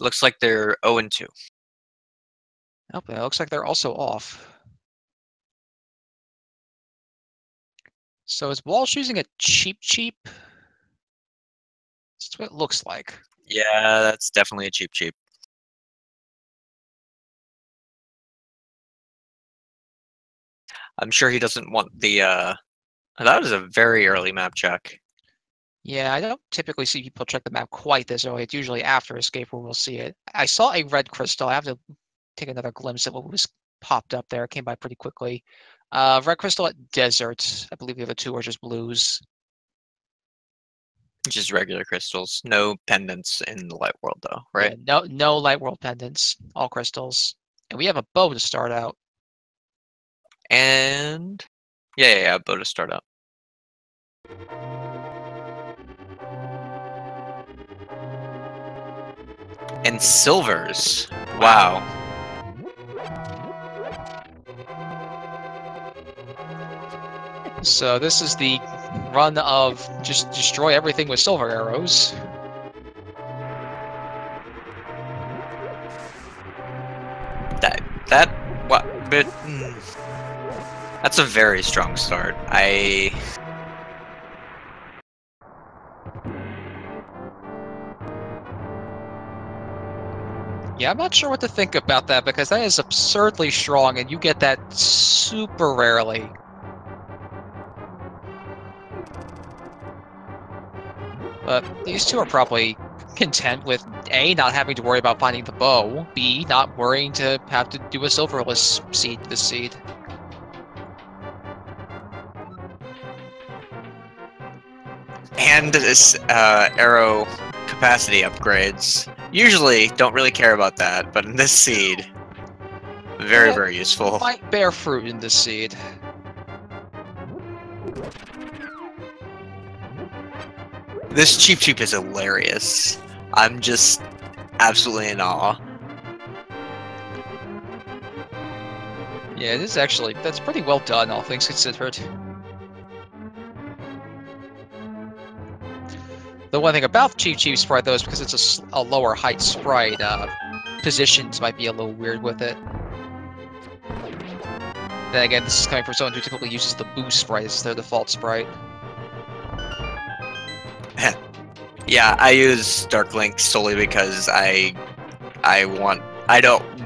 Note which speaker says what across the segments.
Speaker 1: Looks like they're 0-2.
Speaker 2: Oh, it looks like they're also off. So is Walsh using a cheap? That's what it looks like.
Speaker 1: Yeah, that's definitely a cheap. I'm sure he doesn't want the, that was a very early map check.
Speaker 2: Yeah, I don't typically see people check the map quite this early. It's usually after escape where we'll see it. I saw a red crystal. I have to take another glimpse at what was popped up there. It came by pretty quickly. Red crystal at desert. I believe the other two are just blues.
Speaker 1: Just regular crystals. No pendants in the light world, though, right?
Speaker 2: Yeah, no light world pendants. All crystals. And we have a bow to start out.
Speaker 1: And yeah, bow to start out. And silvers. Wow.
Speaker 2: So this is the run of just destroy everything with silver arrows.
Speaker 1: That's a very strong start.
Speaker 2: Yeah, I'm not sure what to think about that because that is absurdly strong and you get that super rarely. But these two are probably content with A, not having to worry about finding the bow, B, not worrying to have to do a silverless seed this seed.
Speaker 1: And this arrow capacity upgrades. Usually don't really care about that, but in this seed, very useful.
Speaker 2: Might bear fruit in this seed.
Speaker 1: This cheap is hilarious. I'm just absolutely in awe.
Speaker 2: Yeah, it is actually, that's pretty well done, all things considered. The one thing about cheap sprite, though, is because it's a lower height sprite, positions might be a little weird with it. Then again, this is coming from someone who typically uses the boost sprite as their default sprite.
Speaker 1: Yeah, I use Dark Link solely because I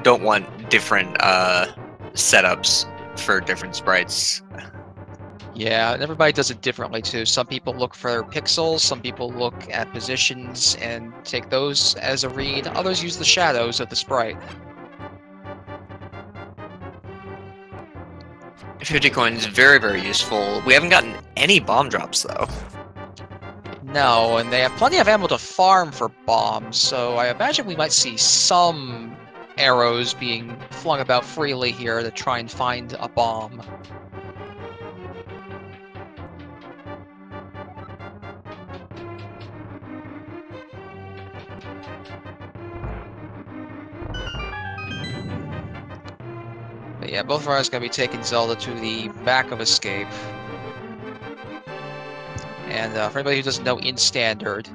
Speaker 1: don't want different setups for different sprites.
Speaker 2: Yeah, and everybody does it differently too. Some people look for pixels, some people look at positions and take those as a read. Others use the shadows of the sprite.
Speaker 1: 50 coins, very useful. We haven't gotten any bomb drops though.
Speaker 2: No, and they have plenty of ammo to farm for bombs, so I imagine we might see some arrows being flung about freely here to try and find a bomb. But yeah, both of us are going to be taking Zelda to the back of Escape. And for anybody who doesn't know, in Standard,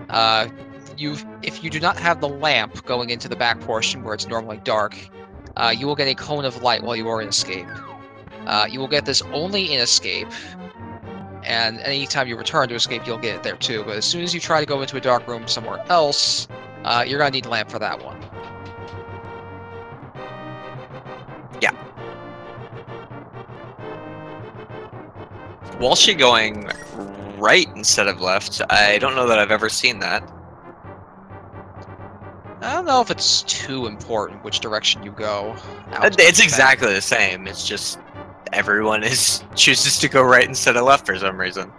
Speaker 2: if you do not have the lamp going into the back portion where it's normally dark, you will get a cone of light while you are in Escape. You will get this only in Escape, and anytime you return to Escape, you'll get it there too. But as soon as you try to go into a dark room somewhere else, you're going to need lamp for that one.
Speaker 1: Yeah. Walsh going right instead of left. I don't know that I've ever seen that.
Speaker 2: I don't know if it's too important which direction you go.
Speaker 1: It's exactly the same. It's just everyone chooses to go right instead of left for some reason.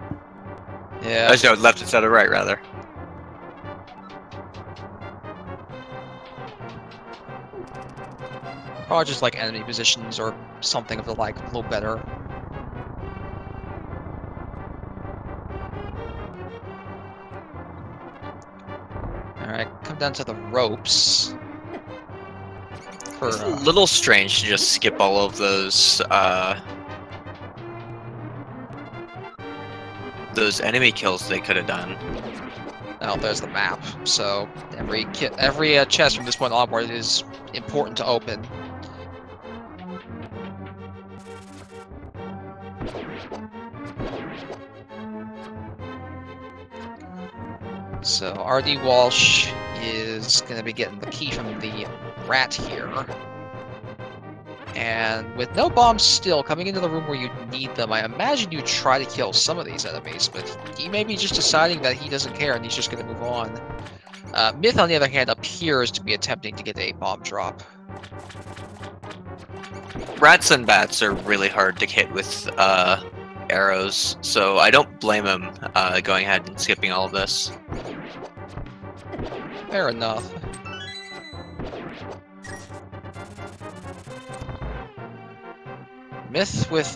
Speaker 2: Yeah.
Speaker 1: No, left instead of right, rather.
Speaker 2: Probably just like enemy positions or something of the like, a little better. Alright, come down to the ropes.
Speaker 1: It's a little strange to just skip all of those enemy kills they could have done.
Speaker 2: Oh, there's the map. So every chest from this point onward is important to open. So rdwalshv is going to be getting the key from the rat here. And with no bombs still coming into the room where you need them, I imagine you try to kill some of these enemies, but he may be just deciding that he doesn't care and he's just going to move on. Myth, on the other hand, appears to be attempting to get a bomb drop.
Speaker 1: Rats and bats are really hard to hit with arrows, so I don't blame him going ahead and skipping all of this.
Speaker 2: Fair enough. Myth, with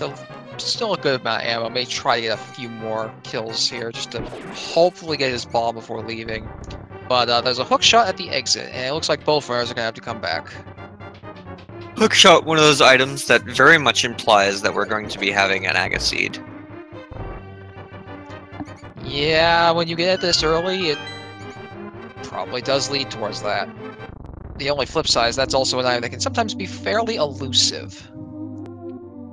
Speaker 2: still a good amount of ammo, may try to get a few more kills here, just to hopefully get his bomb before leaving. But there's a hook shot at the exit, and it looks like both runners are going to have to come back.
Speaker 1: Hookshot, one of those items that very much implies that we're going to be having an Aga seed.
Speaker 2: Yeah, when you get it this early, it probably does lead towards that. The only flip side is that's also an item that can sometimes be fairly elusive.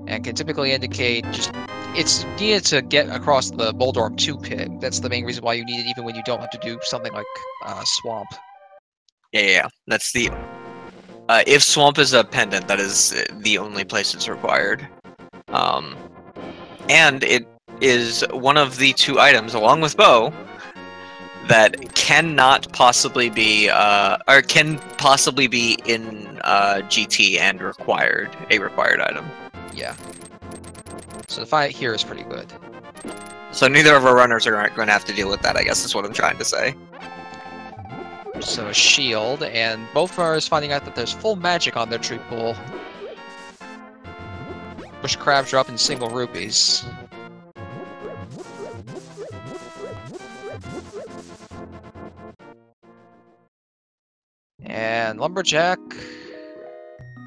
Speaker 2: And can typically indicate just it's needed to get across the Boldorm 2 pit. That's the main reason why you need it, even when you don't have to do something like Swamp.
Speaker 1: Yeah. That's the... if Swamp is a pendant, that is the only place it's required. And it is one of the two items, along with Bow, that cannot possibly be, or can possibly be in GT and a required item.
Speaker 2: Yeah. So the fight here is pretty good.
Speaker 1: So neither of our runners are going to have to deal with that, I guess is what I'm trying to say.
Speaker 2: So a shield, and both runners finding out that there's full magic on their tree pool. Bush crab drop in single rupees. And Lumberjack...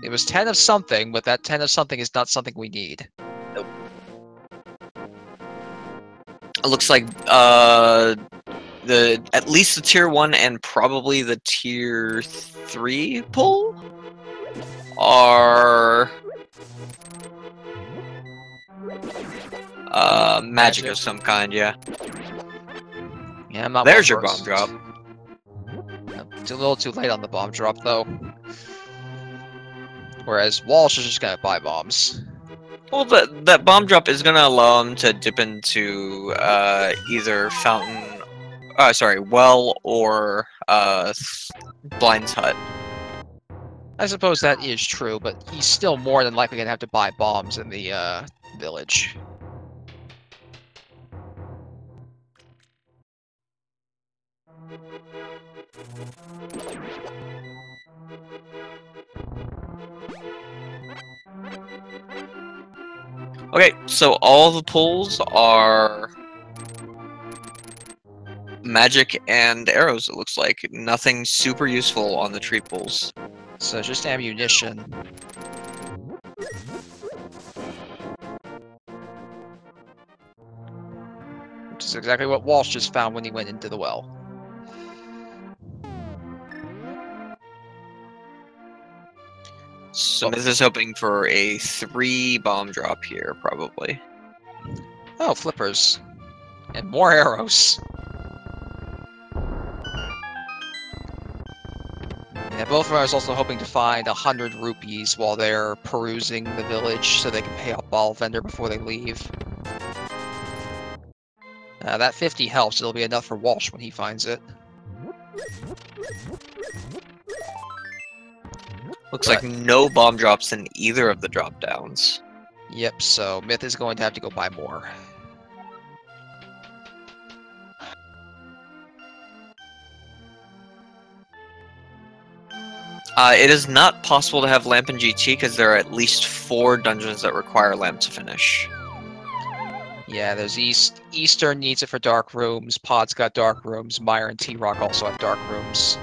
Speaker 2: It was 10 of something, but that 10 of something is not something we need.
Speaker 1: Nope. It looks like at least the tier 1 and probably the tier 3 pull are magic of some kind, yeah.
Speaker 2: Yeah, I'm not.
Speaker 1: There's your bomb drop.
Speaker 2: It's a little too late on the bomb drop, though. Whereas Walsh is just gonna buy bombs.
Speaker 1: Well, that bomb drop is gonna allow him to dip into either fountain, well, or Blind's hut.
Speaker 2: I suppose that is true, but he's still more than likely gonna have to buy bombs in the village.
Speaker 1: Okay, so all the pulls are magic and arrows, it looks like. Nothing super useful on the tree pulls.
Speaker 2: So just ammunition. Which is exactly what Walsh just found when he went into the well.
Speaker 1: So this is hoping for a 3 bomb drop here, probably.
Speaker 2: Oh, flippers. And more arrows. Yeah, both of us also hoping to find 100 rupees while they're perusing the village so they can pay off Ball Vendor before they leave. That 50 helps. It'll be enough for Walsh when he finds it.
Speaker 1: Looks like no bomb drops in either of the drop downs.
Speaker 2: Yep, so Myth is going to have to go buy more.
Speaker 1: It is not possible to have Lamp in GT because there are at least 4 dungeons that require Lamp to finish.
Speaker 2: Yeah, there's Eastern needs it for dark rooms, Pod's got dark rooms, Meyer and T-Rock also have dark rooms.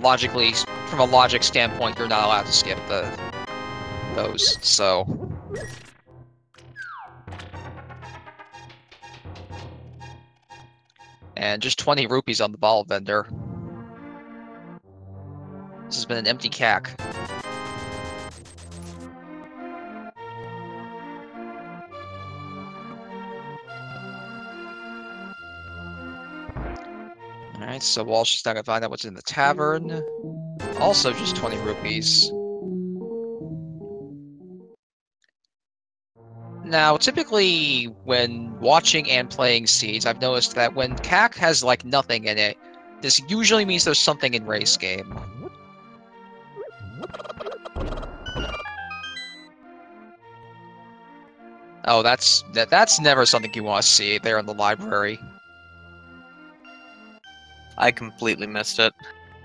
Speaker 2: Logically, from a logic standpoint, you're not allowed to skip those, so... And just 20 rupees on the bottle vendor. This has been an empty cack. Alright, so Walsh is not gonna find out what's in the tavern. Also just 20 rupees. Now, typically, when watching and playing Seeds, I've noticed that when CAC has, like, nothing in it, this usually means there's something in race game. Oh, that's never something you want to see there in the library.
Speaker 1: I completely missed it.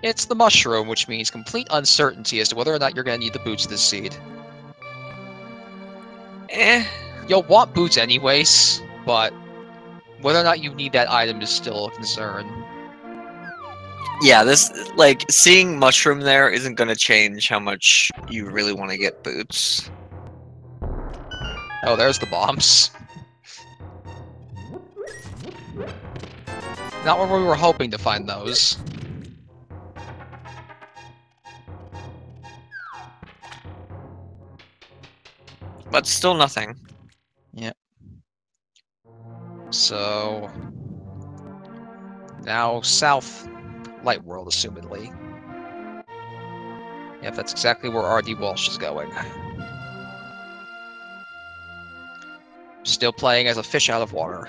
Speaker 2: It's the mushroom, which means complete uncertainty as to whether or not you're going to need the boots this seed. You'll want boots anyways, but whether or not you need that item is still a concern.
Speaker 1: Yeah, this, like, seeing mushroom there isn't gonna change how much you really want to get boots.
Speaker 2: Oh, there's the bombs. Not where we were hoping to find those.
Speaker 1: But still nothing.
Speaker 2: Yep. So... now South Light World, assumedly. Yep, that's exactly where rdwalshv is going. Still playing as a fish out of water.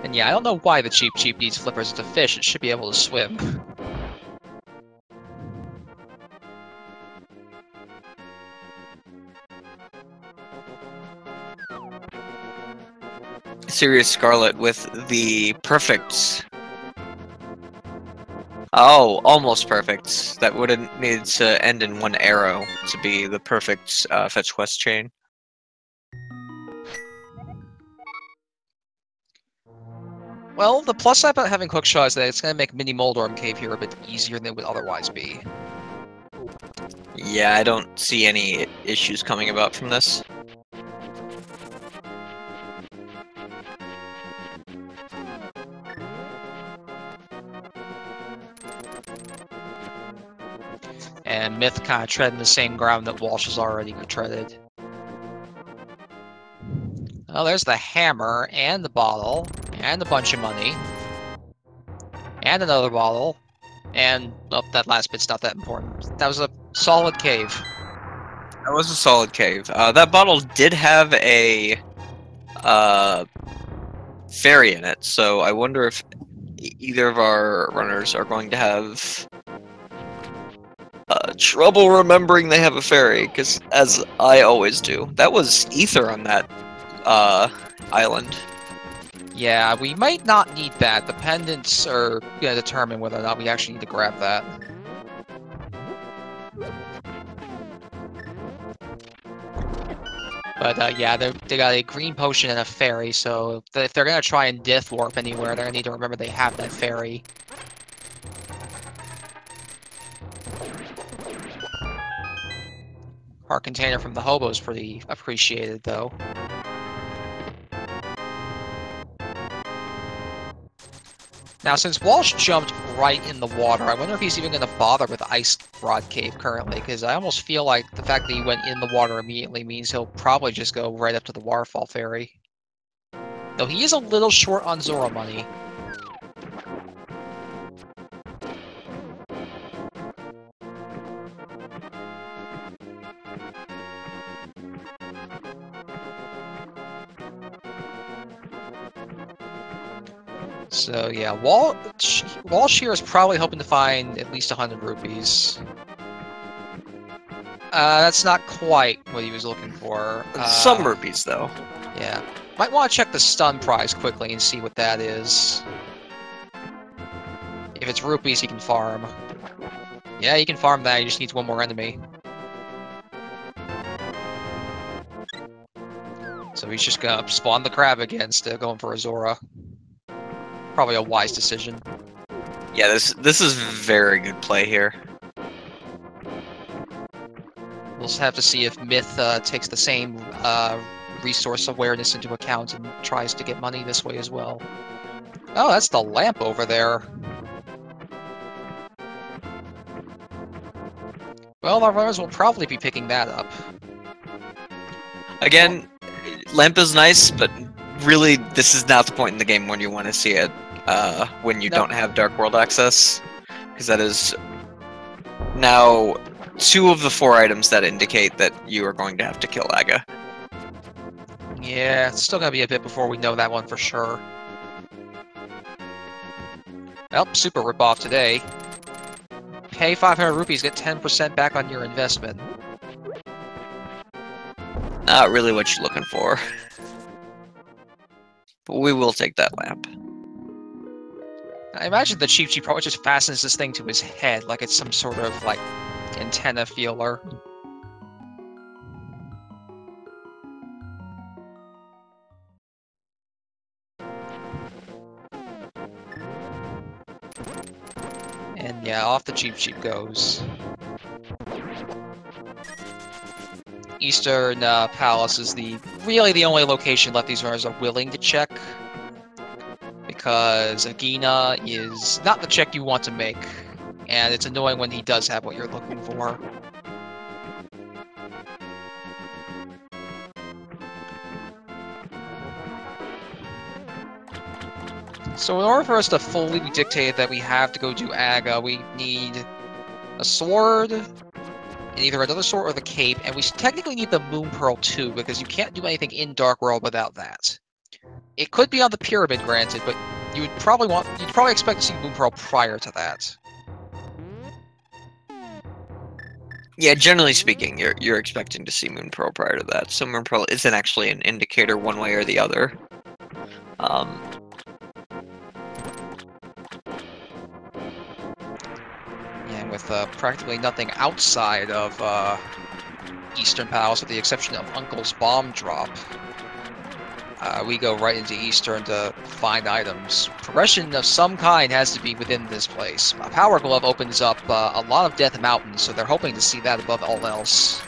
Speaker 2: And yeah, I don't know why the Cheep needs flippers. It's a fish, it should be able to swim.
Speaker 1: Sirius Scarlet with the perfect... Oh, almost perfect. That wouldn't need to end in one arrow to be the perfect fetch quest chain.
Speaker 2: Well, the plus side about having Hookshot is that it's going to make Mini Moldorm Cave here a bit easier than it would otherwise be.
Speaker 1: Yeah, I don't see any issues coming about from this.
Speaker 2: And Myth kind of treading the same ground that Walsh has already treaded. Oh, there's the hammer, and the bottle, and a bunch of money. And another bottle. And, well, that last bit's not that important. That was a solid cave.
Speaker 1: That was a solid cave. That bottle did have a fairy in it, so I wonder if either of our runners are going to have trouble remembering they have a fairy, because as I always do. That was ether on that island.
Speaker 2: Yeah, we might not need that. The pendants are going to determine whether or not we actually need to grab that. But yeah, they got a green potion and a fairy, so if they're going to try and Dith Warp anywhere, they're going to need to remember they have that fairy. Our container from the hobo is pretty appreciated, though. Now, since Walsh jumped right in the water, I wonder if he's even going to bother with Ice Rod Cave currently, because I almost feel like the fact that he went in the water immediately means he'll probably just go right up to the Waterfall Fairy. Though he is a little short on Zora money. So yeah, Walsh here is probably hoping to find at least 100 rupees. That's not quite what he was looking for.
Speaker 1: Some rupees, though.
Speaker 2: Yeah. Might want to check the stun prize quickly and see what that is. If it's rupees, he can farm. Yeah, he can farm that, he just needs one more enemy. So he's just gonna spawn the crab again instead of going for a Zora. Probably a wise decision.
Speaker 1: Yeah, this is very good play here.
Speaker 2: We'll just have to see if Myth takes the same resource awareness into account and tries to get money this way as well. Oh, that's the lamp over there. Well, our runners will probably be picking that up.
Speaker 1: Again, lamp is nice, but really, this is not the point in the game when you want to see it. When you don't have Dark World access, because that is now 2 of the 4 items that indicate that you are going to have to kill Aga.
Speaker 2: Yeah, it's still gonna be a bit before we know that one for sure. Well, super ripoff today. Pay 500 rupees, get 10% back on your investment.
Speaker 1: Not really what you're looking for. But we will take that lamp.
Speaker 2: I imagine the Chief probably just fastens this thing to his head like it's some sort of, like, antenna feeler. And yeah, off the Chief goes. Eastern Palace is really the only location left these runners are willing to check. Because Agina is not the check you want to make. And it's annoying when he does have what you're looking for. So in order for us to fully be dictated that we have to go do Aga, we need a sword, and either another sword or the cape, and we technically need the Moon Pearl too, because you can't do anything in Dark World without that. It could be on the pyramid, granted, but you'd probably expect to see Moon Pearl prior to that.
Speaker 1: Yeah, generally speaking, you're expecting to see Moon Pearl prior to that, so Moon Pearl isn't actually an indicator one way or the other.
Speaker 2: And with practically nothing outside of Eastern Palace, with the exception of Uncle's bomb drop, we go right into Eastern to find items. Progression of some kind has to be within this place. A Power Glove opens up a lot of Death Mountain, so they're hoping to see that above all else.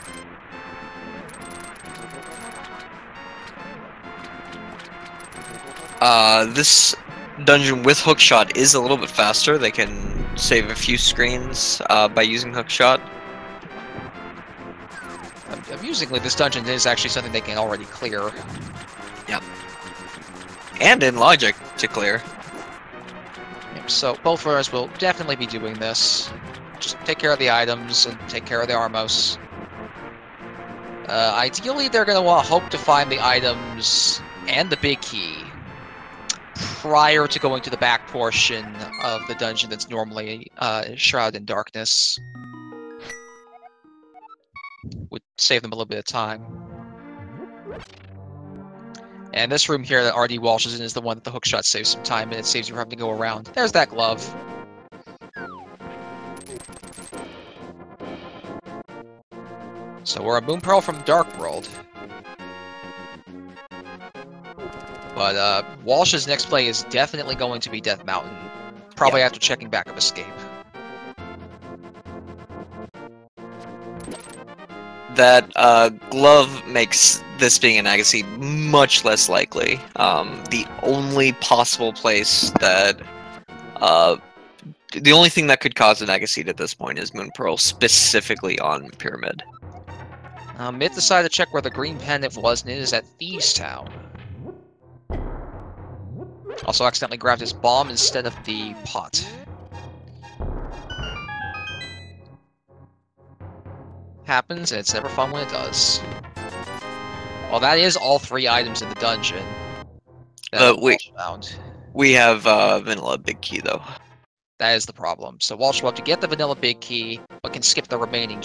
Speaker 1: This dungeon with hookshot is a little bit faster. They can save a few screens by using hookshot.
Speaker 2: Amusingly, this dungeon is actually something they can already clear.
Speaker 1: Yep. And in logic to clear.
Speaker 2: Yep, so both of us will definitely be doing this. Just take care of the items and take care of the Armos. Ideally, they're going to hope to find the items and the big key prior to going to the back portion of the dungeon that's normally shrouded in darkness. Would save them a little bit of time. And this room here that rdwalshv is in is the one that the hookshot saves some time, and it saves you from having to go around. There's that glove. So we're a Moon Pearl from Dark World. But Walsh's next play is definitely going to be Death Mountain. Probably after checking backup escape.
Speaker 1: That glove makes this being an Agassi much less likely. The only possible place that the only thing that could cause an Agassi at this point is Moon Pearl, specifically on Pyramid.
Speaker 2: Myth decided to check where the green pendant was, and it is at Thieves Town. Also accidentally grabbed his bomb instead of the pot. Happens, and it's never fun when it does. Well, that is all 3 items in the dungeon.
Speaker 1: We have Vanilla Big Key, though.
Speaker 2: That is the problem. So Walsh will have to get the Vanilla Big Key, but can skip the remaining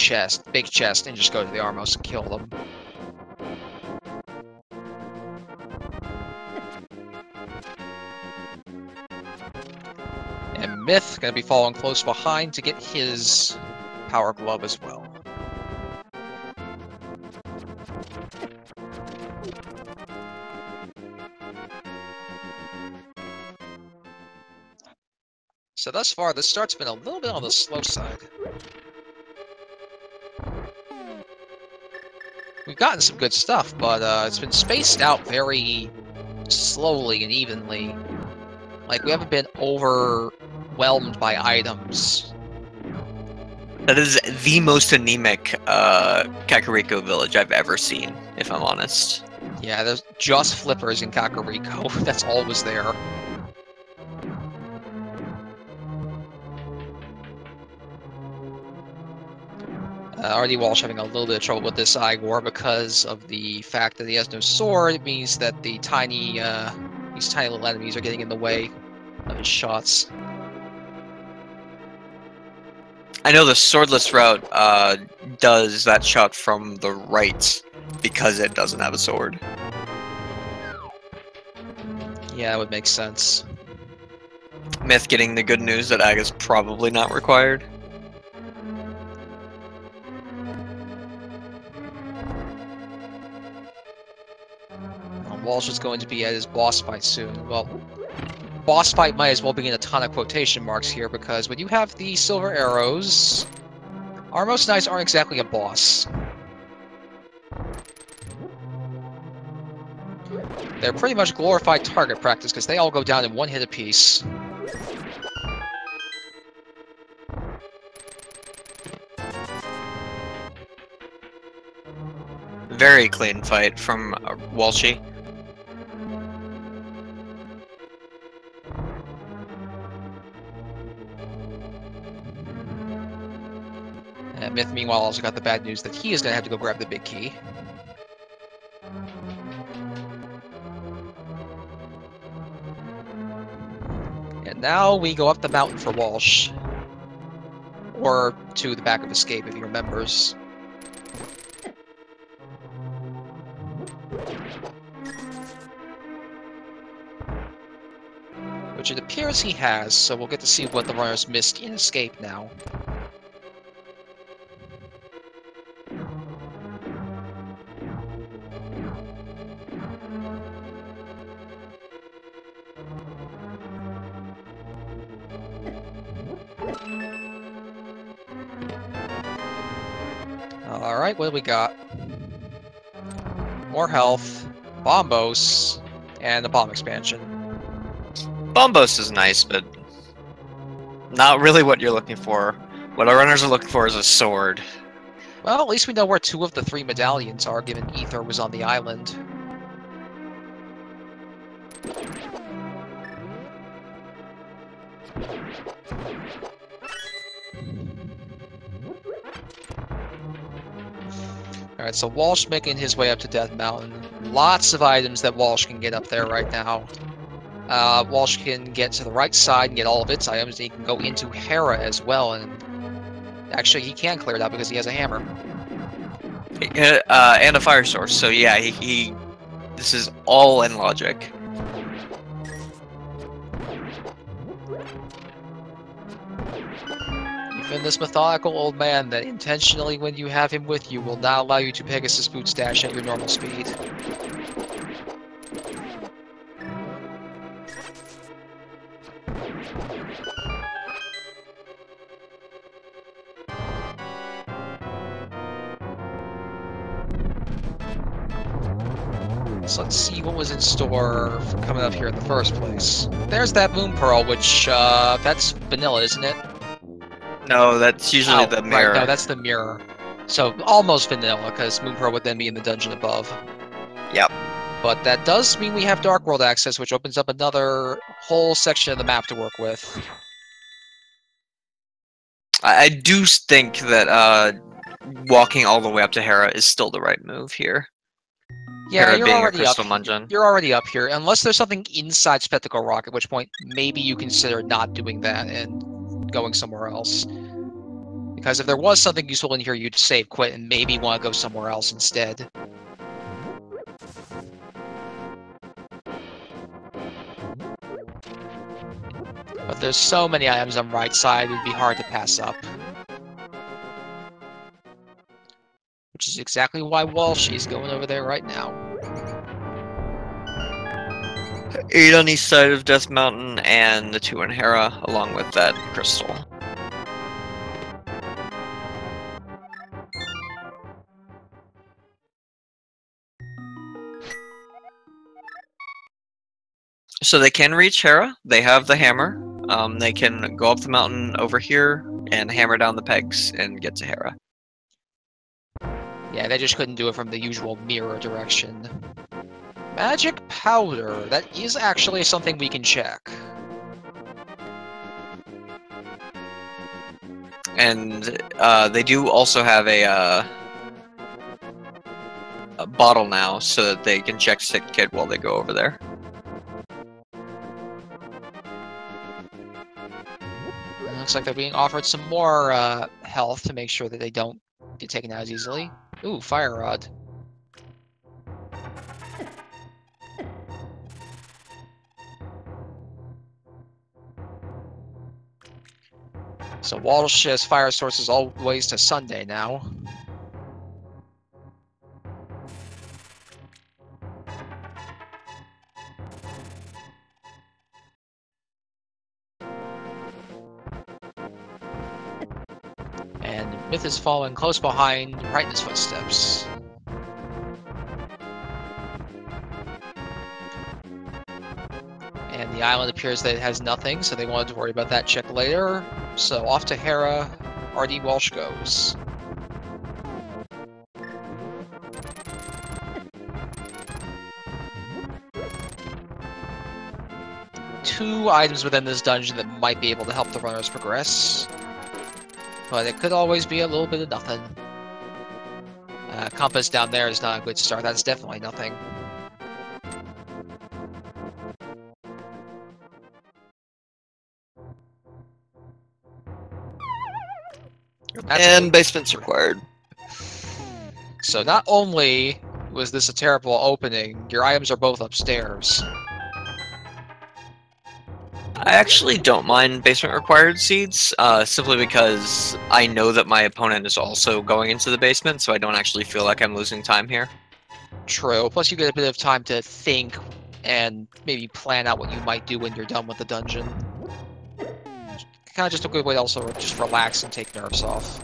Speaker 2: big chest, and just go to the Armos and kill them. And Myth gonna be following close behind to get his Power Glove as well. So thus far, the start's been a little bit on the slow side. We've gotten some good stuff, but it's been spaced out very slowly and evenly. Like, we haven't been overwhelmed by items.
Speaker 1: That is the most anemic Kakariko village I've ever seen, if I'm honest.
Speaker 2: Yeah, there's just flippers in Kakariko. That's all was there. rdwalshv having a little bit of trouble with this Igor because of the fact that he has no sword. It means that the tiny, these tiny little enemies are getting in the way of his shots.
Speaker 1: I know the swordless route does that shot from the right because it doesn't have a sword.
Speaker 2: Yeah, that would make sense.
Speaker 1: Myth getting the good news that Ag is probably not required.
Speaker 2: Walsh is going to be at his boss fight soon. Well, boss fight might as well be in a ton of quotation marks here, because when you have the silver arrows, Armos Knights aren't exactly a boss. They're pretty much glorified target practice, because they all go down in one hit apiece.
Speaker 1: Very clean fight from Walshy.
Speaker 2: And Myth, meanwhile, also got the bad news that he is going to have to go grab the big key. And now we go up the mountain for Walsh. Or to the back of Escape, if he remembers. Which it appears he has, so we'll get to see what the runners missed in Escape now. Alright, what do we got? More health, Bombos, and a bomb expansion.
Speaker 1: Bombos is nice, but not really what you're looking for. What our runners are looking for is a sword.
Speaker 2: Well, at least we know where 2 of the 3 medallions are, given Ether was on the island. Alright, so Walsh making his way up to Death Mountain. Lots of items that Walsh can get up there right now. Walsh can get to the right side and get all of its items, and he can go into Hera as well, and actually he can clear it out because he has a hammer.
Speaker 1: And a fire source, so yeah, this is all in logic.
Speaker 2: Even this methodical old man that intentionally, when you have him with you, will not allow you to Pegasus boot stash at your normal speed. So let's see what was in store for coming up here in the first place. There's that Moon Pearl, which, that's vanilla, isn't it?
Speaker 1: No, that's usually the mirror.
Speaker 2: Right, no, that's the mirror. So, almost vanilla, because Moon Pearl would then be in the dungeon above.
Speaker 1: Yep.
Speaker 2: But that does mean we have Dark World access, which opens up another whole section of the map to work with.
Speaker 1: I do think that walking all the way up to Hera is still the right move here.
Speaker 2: Yeah,
Speaker 1: Hera being a crystal mungeon.
Speaker 2: You're already up here, unless there's something inside Spectacle Rock, at which point maybe you consider not doing that and going somewhere else. Because if there was something useful in here, you'd save, quit, and maybe want to go somewhere else instead. But there's so many items on the right side, it'd be hard to pass up. Which is exactly why Walsh is going over there right now.
Speaker 1: 8 on each side of Death Mountain, and the 2 in Hera, along with that crystal. So they can reach Hera. They have the hammer. They can go up the mountain over here and hammer down the pegs and get to Hera.
Speaker 2: Yeah, they just couldn't do it from the usual mirror direction. Magic powder. That is actually something we can check.
Speaker 1: And they do also have a bottle now, so that they can check Sick Kid while they go over there.
Speaker 2: Looks like they're being offered some more health to make sure that they don't get taken out as easily. Ooh, fire rod. So Walsh has fire sources all the ways to Sunday now. And Myth is following close behind, right in his footsteps. And the island appears that it has nothing, so they wanted to worry about that check later. So off to Hera, rdwalshv goes. Two items within this dungeon that might be able to help the runners progress. But it could always be a little bit of nothing. Compass down there is not a good start. That's definitely nothing.
Speaker 1: And basement's required.
Speaker 2: So not only was this a terrible opening, your items are both upstairs.
Speaker 1: I actually don't mind basement required seeds, simply because I know that my opponent is also going into the basement, so I don't actually feel like I'm losing time here.
Speaker 2: True. Plus you get a bit of time to think and maybe plan out what you might do when you're done with the dungeon. Kind of just a good way to also just relax and take nerves off.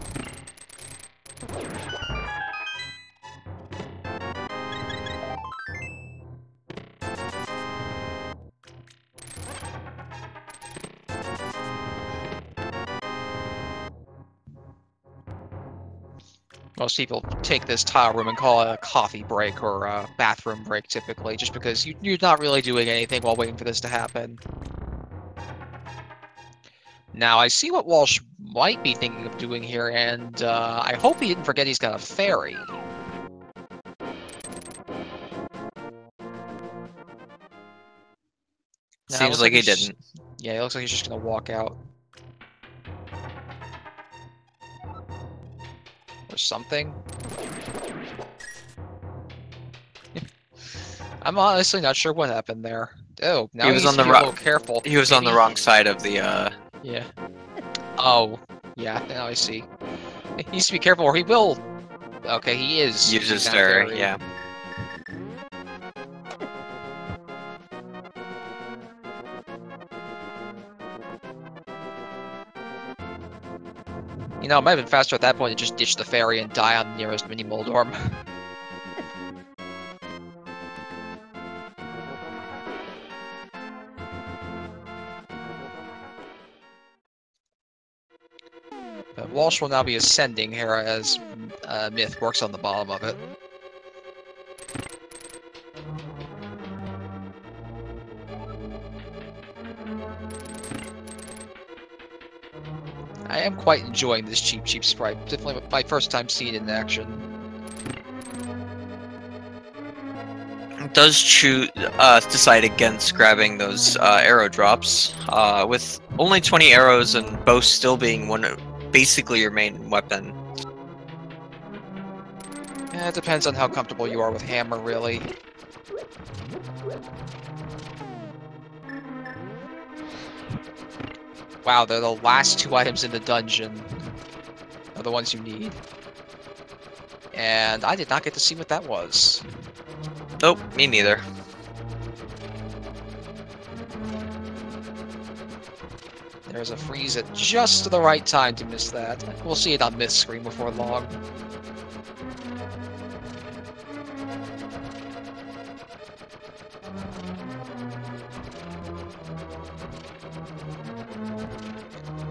Speaker 2: Most people take this tile room and call it a coffee break or a bathroom break typically, just because you're not really doing anything while waiting for this to happen. Now, I see what Walsh might be thinking of doing here, and I hope he didn't forget he's got a ferry.
Speaker 1: Seems like he didn't.
Speaker 2: Yeah, it looks like he's just going to walk out. Or something. I'm honestly not sure what happened there. Oh, now he was on the wrong. Careful.
Speaker 1: He was on the wrong side of the.
Speaker 2: Yeah. Oh, yeah. Now I see. He needs to be careful, or he will. Okay, he is.
Speaker 1: Uses ferry. Yeah.
Speaker 2: You know, it might have been faster at that point to just ditch the ferry and die on the nearest mini Moldorm. But Walsh will now be ascending Hera as Myth works on the bottom of it. I am quite enjoying this cheap sprite. Definitely my first time seeing it in action.
Speaker 1: It does decide against grabbing those arrow drops, with only 20 arrows and bow still being basically your main weapon.
Speaker 2: Yeah, it depends on how comfortable you are with hammer, really. Wow, they're the last two items in the dungeon. Are the ones you need. And I did not get to see what that was.
Speaker 1: Nope, me neither.
Speaker 2: There's a freeze at just the right time to miss that. We'll see it on Myth's screen before long.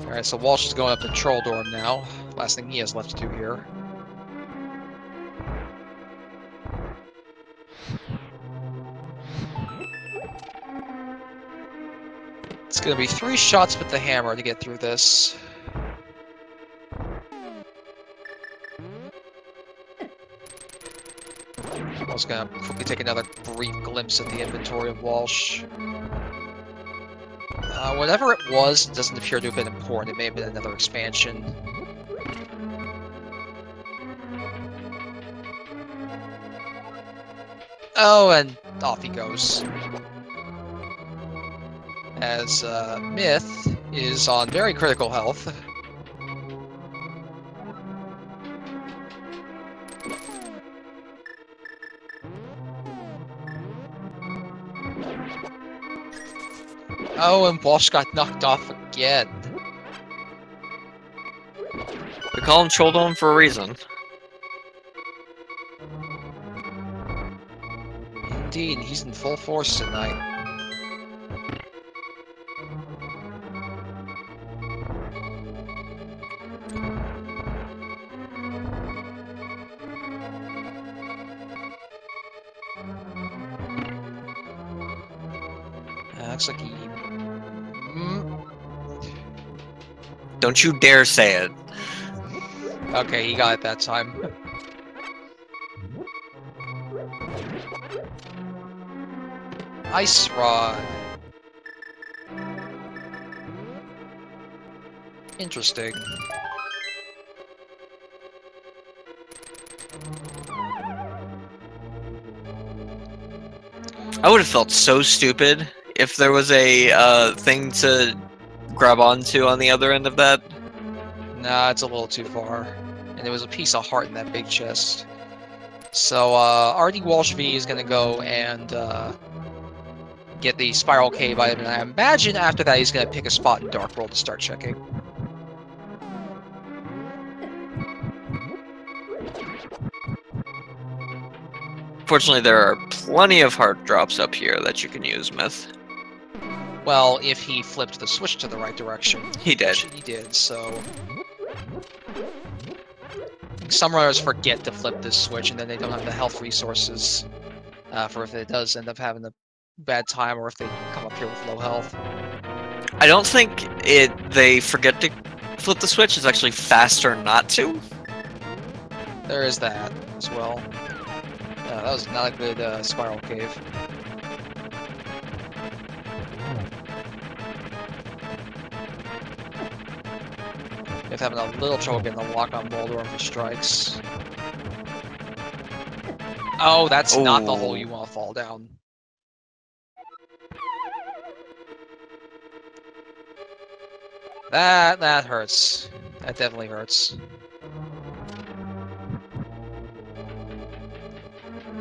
Speaker 2: Alright, so Walsh is going up to Troll Dorm now. Last thing he has left to do here. It's gonna be 3 shots with the hammer to get through this. I was gonna quickly take another brief glimpse at the inventory of Walsh. Whatever it was doesn't appear to have been important. It may have been another expansion. Oh, and off he goes. As Myth is on very critical health. Oh, and Walsh got knocked off again.
Speaker 1: We call him Troll Dome for a reason.
Speaker 2: Indeed, he's in full force tonight. Looks like he...
Speaker 1: Don't you dare say it.
Speaker 2: Okay, he got it that time. Ice Rod. Interesting.
Speaker 1: I would have felt so stupid if there was a thing to grab onto on the other end of that.
Speaker 2: Nah, it's a little too far. And there was a piece of heart in that big chest. So, rdwalshv is gonna go and, get the Spiral Cave item, and I imagine after that he's gonna pick a spot in Dark World to start checking.
Speaker 1: Fortunately, there are plenty of heart drops up here that you can use, Myth.
Speaker 2: Well, if he flipped the switch to the right direction.
Speaker 1: He did.
Speaker 2: He did, so... Some runners forget to flip this switch, and then they don't have the health resources for if it does end up having a bad time, or if they come up here with low health.
Speaker 1: I don't think they forget to flip the switch. It's actually faster not to.
Speaker 2: There is that as well. That was not a good Spiral Cave. If having a little trouble getting the lock on Moldor for strikes. Oh, that's not the hole you want to fall down. That hurts. That definitely hurts.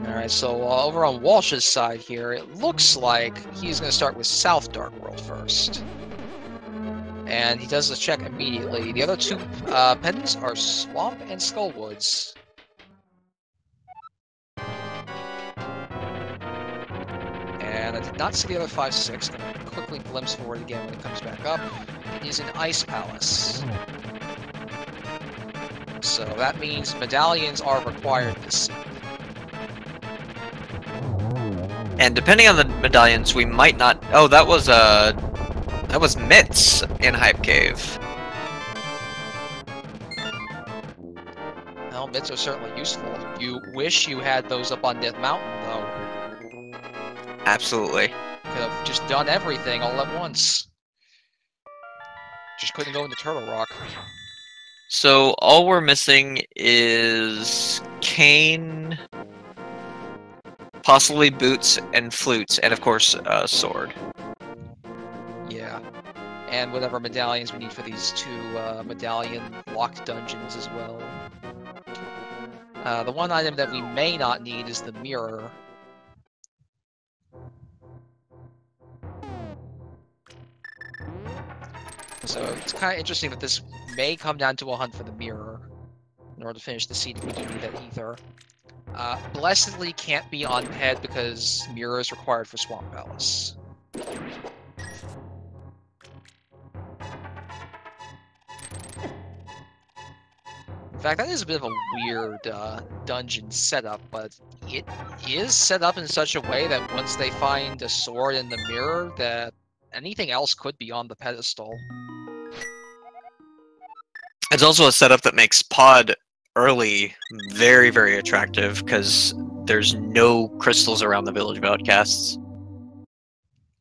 Speaker 2: Alright, so over on Walsh's side here, it looks like he's going to start with South Dark World first. And he does the check immediately. The other two pendants are Swamp and Skullwoods. And I did not see the other 5-6. Gonna quickly glimpse forward again when it comes back up. It is an Ice Palace. So that means medallions are required this seed.
Speaker 1: And depending on the medallions, we might not... Oh, that was Mitts in Hype Cave.
Speaker 2: Well, Mitts are certainly useful. You wish you had those up on Death Mountain, though.
Speaker 1: Absolutely.
Speaker 2: Could have just done everything all at once. Just couldn't go into Turtle Rock.
Speaker 1: So all we're missing is Cane, possibly boots and flutes, and of course, sword.
Speaker 2: Yeah. And whatever medallions we need for these two medallion locked dungeons as well. The one item that we may not need is the mirror. So it's kind of interesting that this may come down to a hunt for the mirror in order to finish the seed. We do need that ether. Blessedly can't be on Ped because mirror is required for Swamp Palace. In fact, that is a bit of a weird dungeon setup, but it is set up in such a way that once they find a sword in the mirror, that anything else could be on the pedestal.
Speaker 1: It's also a setup that makes Pod early very, very attractive because there's no crystals around the Village of Outcasts.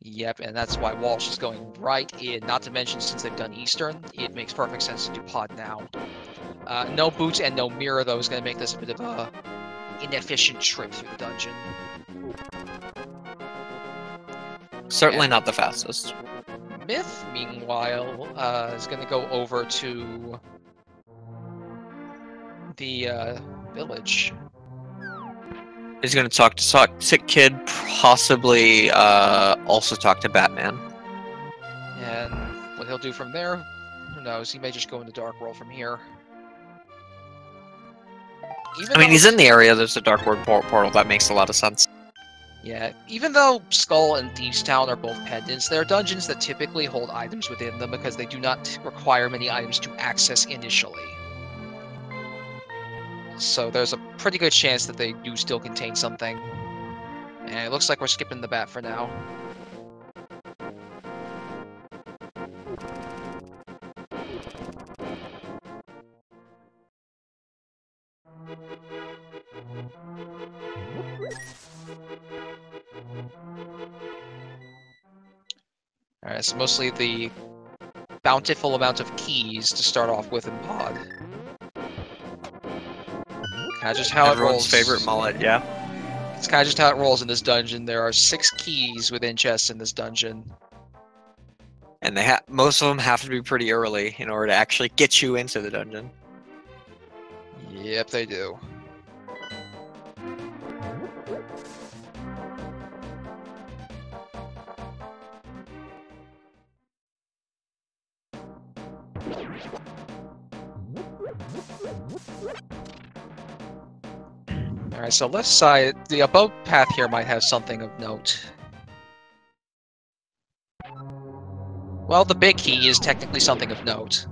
Speaker 2: Yep, and that's why Walsh is going right in. Not to mention, since they've done Eastern, it makes perfect sense to do Pod now. No boots and no mirror, though, is going to make this a bit of a inefficient trip through the dungeon.
Speaker 1: Certainly not the fastest.
Speaker 2: Myth, meanwhile, is going to go over to the village.
Speaker 1: He's going to talk to Sick Kid, possibly also talk to Batman.
Speaker 2: And what he'll do from there, who knows? He may just go into Dark World from here.
Speaker 1: I mean, he's in the area, there's a Dark World portal, that makes a lot of sense.
Speaker 2: Yeah, even though Skull and Thieves Town are both pendants, they're dungeons that typically hold items within them because they do not require many items to access initially. So there's a pretty good chance that they do still contain something. And it looks like we're skipping the bat for now. Alright, so mostly the bountiful amount of keys to start off with in Pod. Kind of just how
Speaker 1: Everyone's
Speaker 2: it rolls.
Speaker 1: favorite mullet, yeah.
Speaker 2: It's kind of just how it rolls in this dungeon. There are 6 keys within chests in this dungeon.
Speaker 1: And most of them have to be pretty early in order to actually get you into the dungeon.
Speaker 2: Yep, they do. Alright, so left side, the above path here might have something of note. Well, the big key is technically something of note.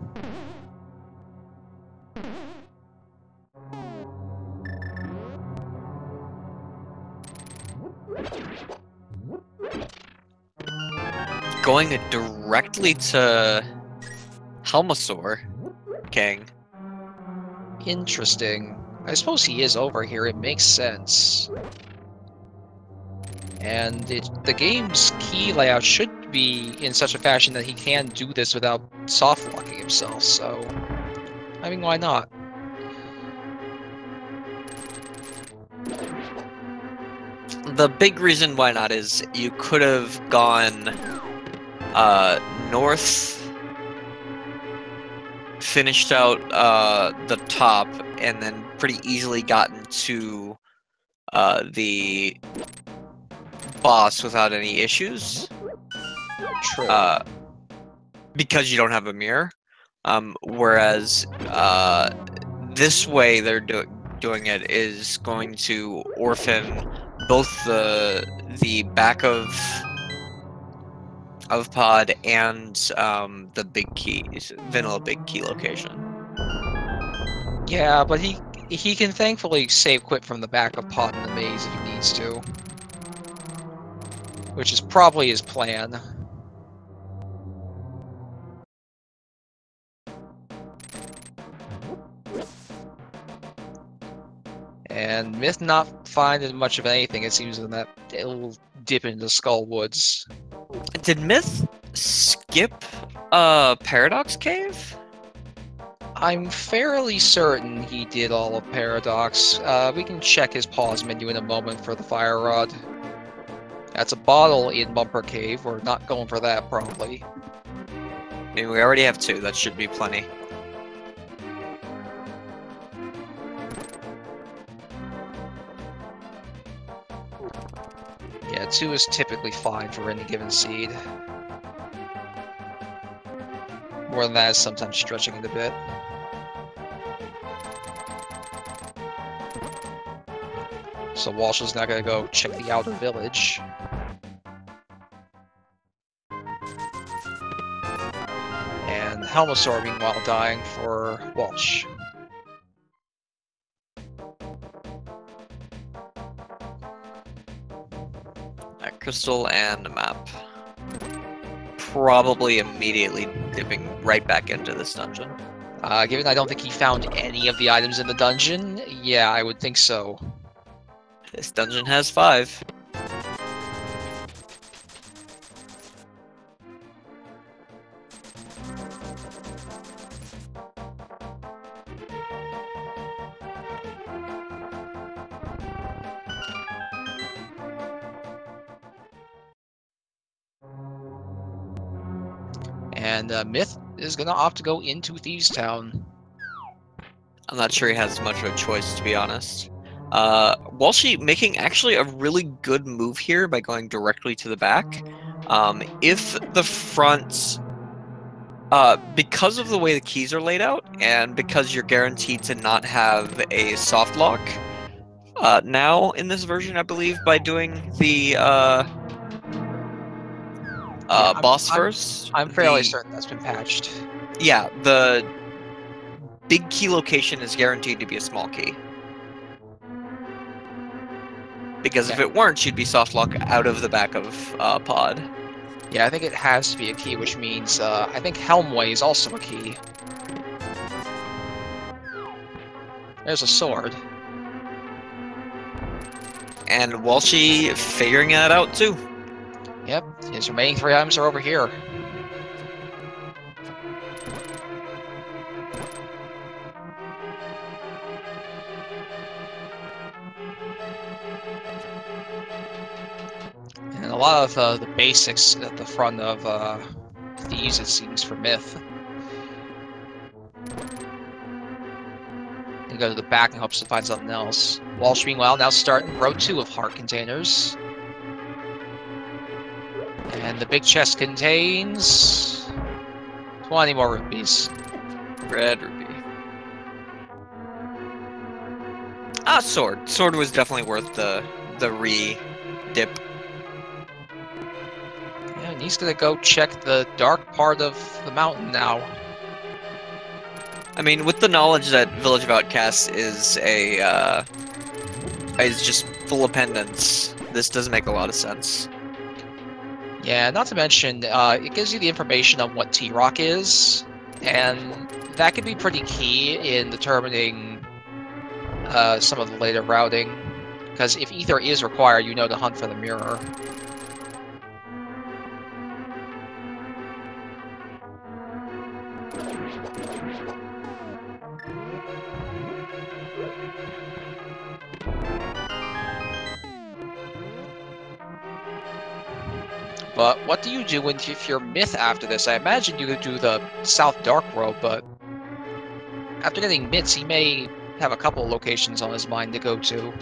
Speaker 1: Going directly to Helmasaur King.
Speaker 2: Interesting. I suppose he is over here, it makes sense. And the game's key layout should be in such a fashion that he can do this without soft-locking himself, so... I mean, why not?
Speaker 1: The big reason why not is you could have gone north, finished out the top, and then pretty easily gotten to the boss without any issues.
Speaker 2: True.
Speaker 1: Because you don't have a mirror. Whereas this way they're doing it is going to orphan both the back of Pod and the big keys, vanilla big key location.
Speaker 2: Yeah, but he can thankfully save quit from the back of Pod in the maze if he needs to. Which is probably his plan. And Myth not finding much of anything, it seems, in that little dip into Skull Woods.
Speaker 1: Did Myth skip Paradox Cave?
Speaker 2: I'm fairly certain he did all of Paradox. We can check his pause menu in a moment for the Fire Rod. That's a bottle in Bumper Cave. We're not going for that, probably.
Speaker 1: I mean, we already have 2. That should be plenty.
Speaker 2: Yeah, 2 is typically fine for any given seed. More than that is sometimes stretching it a bit. So Walsh is now going to go check the outer village. And Helmosaur, meanwhile, dying for Walsh.
Speaker 1: That crystal and a map. Probably immediately dipping right back into this dungeon.
Speaker 2: Given I don't think he found any of the items in the dungeon, yeah, I would think so.
Speaker 1: This dungeon has 5.
Speaker 2: And Myth is going to opt to go into Thieves Town.
Speaker 1: I'm not sure he has much of a choice, to be honest. Walshy making actually a really good move here by going directly to the back. If the front... because of the way the keys are laid out, and because you're guaranteed to not have a soft lock, now in this version, I believe, by doing the boss first...
Speaker 2: I'm fairly certain that's been patched.
Speaker 1: Yeah, the big key location is guaranteed to be a small key. Because if it weren't, you'd be soft lock out of the back of pod.
Speaker 2: Yeah, I think it has to be a key, which means I think Helmway is also a key. There's a sword.
Speaker 1: And Walshy figuring that out too.
Speaker 2: Yep, his remaining 3 items are over here. And a lot of the basics at the front of Thieves, it seems, for Myth. And go to the back and hopes to find something else. Walsh, meanwhile, now starting row 2 of heart containers. And the big chest contains 20 more rupees.
Speaker 1: Red rupee. Ah, sword. Sword was definitely worth the re-dip.
Speaker 2: Yeah, and he's gonna go check the dark part of the mountain now.
Speaker 1: I mean, with the knowledge that Village of Outcasts is is just full of pendants, this does make a lot of sense.
Speaker 2: Yeah, not to mention, it gives you the information on what T-Rock is, and that can be pretty key in determining some of the later routing, because if ether is required, you know to hunt for the mirror. But what do you do if you're Myth after this? I imagine you could do the South Dark Road, but after getting Myths, he may have a couple of locations on his mind to go to.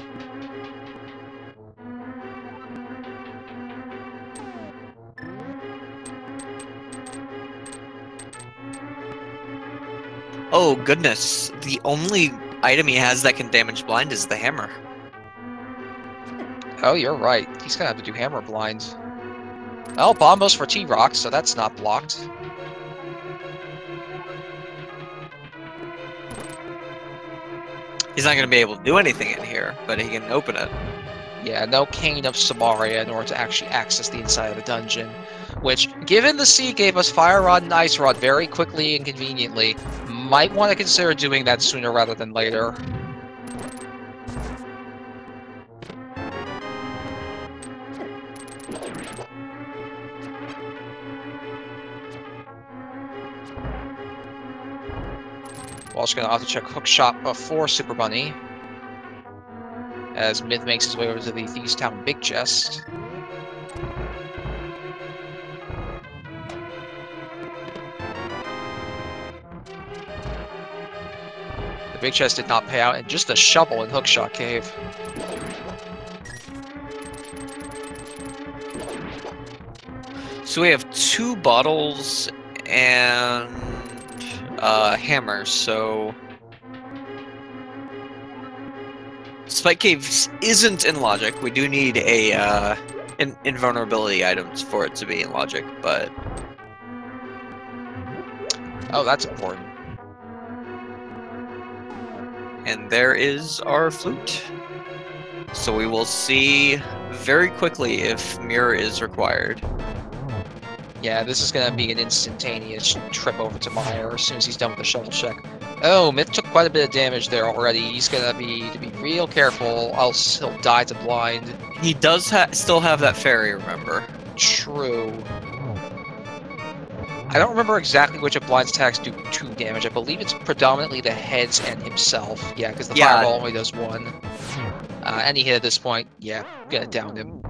Speaker 1: Oh goodness, the only item he has that can damage blind is the hammer.
Speaker 2: Oh, you're right. He's gonna have to do hammer blind. Well, Bombos for T-Rock, so that's not blocked.
Speaker 1: He's not going to be able to do anything in here, but he can open it.
Speaker 2: Yeah, no Cane of Samaria in order to actually access the inside of the dungeon. Which, given the sea gave us Fire Rod and Ice Rod very quickly and conveniently, might want to consider doing that sooner rather than later. Walsh gonna have to check Hookshot before Super Bunny, as Myth makes his way over to the Thieves Town Big Chest. The Big Chest did not pay out, and just a shovel in Hookshot Cave.
Speaker 1: So we have 2 bottles and hammers, so Spike Caves isn't in logic. We do need a invulnerability items for it to be in logic, but
Speaker 2: Oh, that's important.
Speaker 1: and there is our flute. So we will see very quickly if mirror is required.
Speaker 2: Yeah, this is gonna be an instantaneous trip over to Meyer as soon as he's done with the shovel check. Oh, Myth took quite a bit of damage there already. He's gonna be to be real careful, else he'll die to blind.
Speaker 1: He does still have that fairy, remember?
Speaker 2: True. I don't remember exactly which of Blind's attacks do 2 damage. I believe it's predominantly the heads and himself. Yeah, because the fireball only does 1. Any hit at this point, yeah, gonna down him.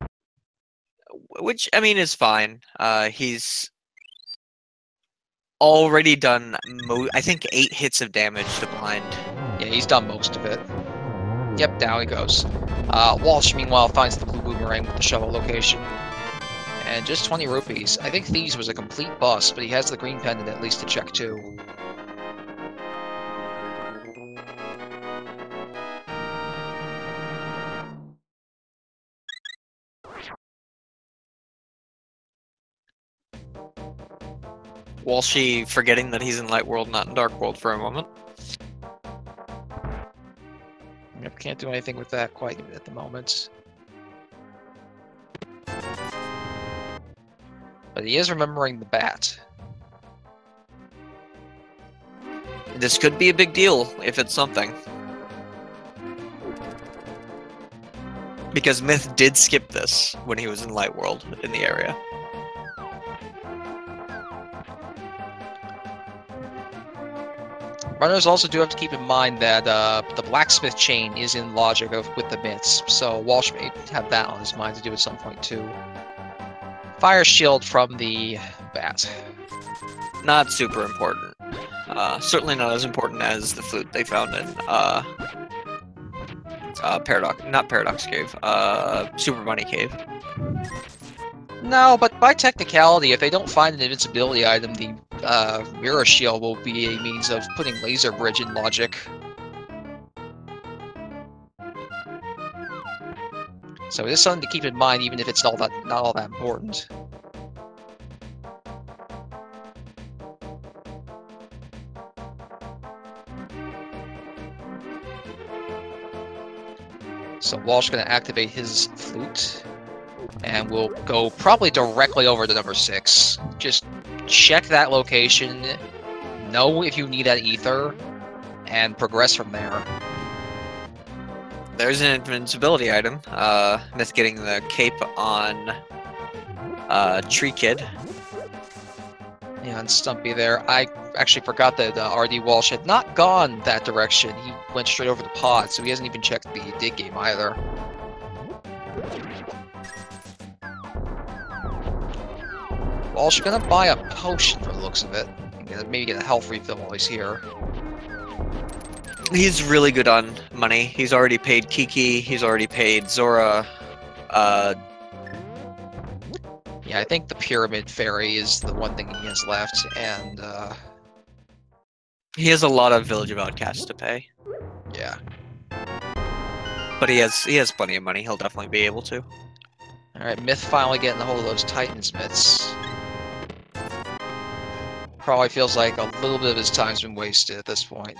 Speaker 1: Which, I mean, is fine. He's already done, I think, 8 hits of damage to Blind.
Speaker 2: Yeah, he's done most of it. Yep, down he goes. Walsh, meanwhile, finds the blue boomerang with the shovel location. And just 20 rupees. I think Thieves was a complete bust, but he has the green pendant at least to check too.
Speaker 1: Walshy forgetting that he's in Light World, not in Dark World for a moment.
Speaker 2: Yep, can't do anything with that quite at the moment. But he is remembering the bat.
Speaker 1: This could be a big deal if it's something. Because Myth did skip this when he was in Light World in the area.
Speaker 2: Runners also do have to keep in mind that the blacksmith chain is in logic with the myths, so Walsh may have that on his mind to do at some point too. Fire shield from the bat.
Speaker 1: Not super important. Certainly not as important as the flute they found in Paradox Cave. Super Bunny Cave.
Speaker 2: No, but by technicality, if they don't find an invincibility item, the mirror shield will be a means of putting laser bridge in logic. So it is something to keep in mind, even if it's not all that important. So Walsh going to activate his flute, and we'll go probably directly over to number 6. Just check that location, know if you need that ether, and progress from there.
Speaker 1: There's an invincibility item. Myth getting the cape on Tree Kid.
Speaker 2: Yeah, and Stumpy there. I actually forgot that RD Walsh had not gone that direction. He went straight over the pod, so he hasn't even checked the dig game either. Walsh gonna buy a potion for the looks of it. Maybe get a health refill while he's here.
Speaker 1: He's really good on money. He's already paid Kiki. He's already paid Zora.
Speaker 2: Yeah, I think the Pyramid Fairy is the one thing he has left, and
Speaker 1: he has a lot of Village of Outcasts to pay.
Speaker 2: Yeah.
Speaker 1: But he has plenty of money. He'll definitely be able to.
Speaker 2: Alright, Myth finally getting a hold of those Titans myths. Probably feels like a little bit of his time's been wasted at this point.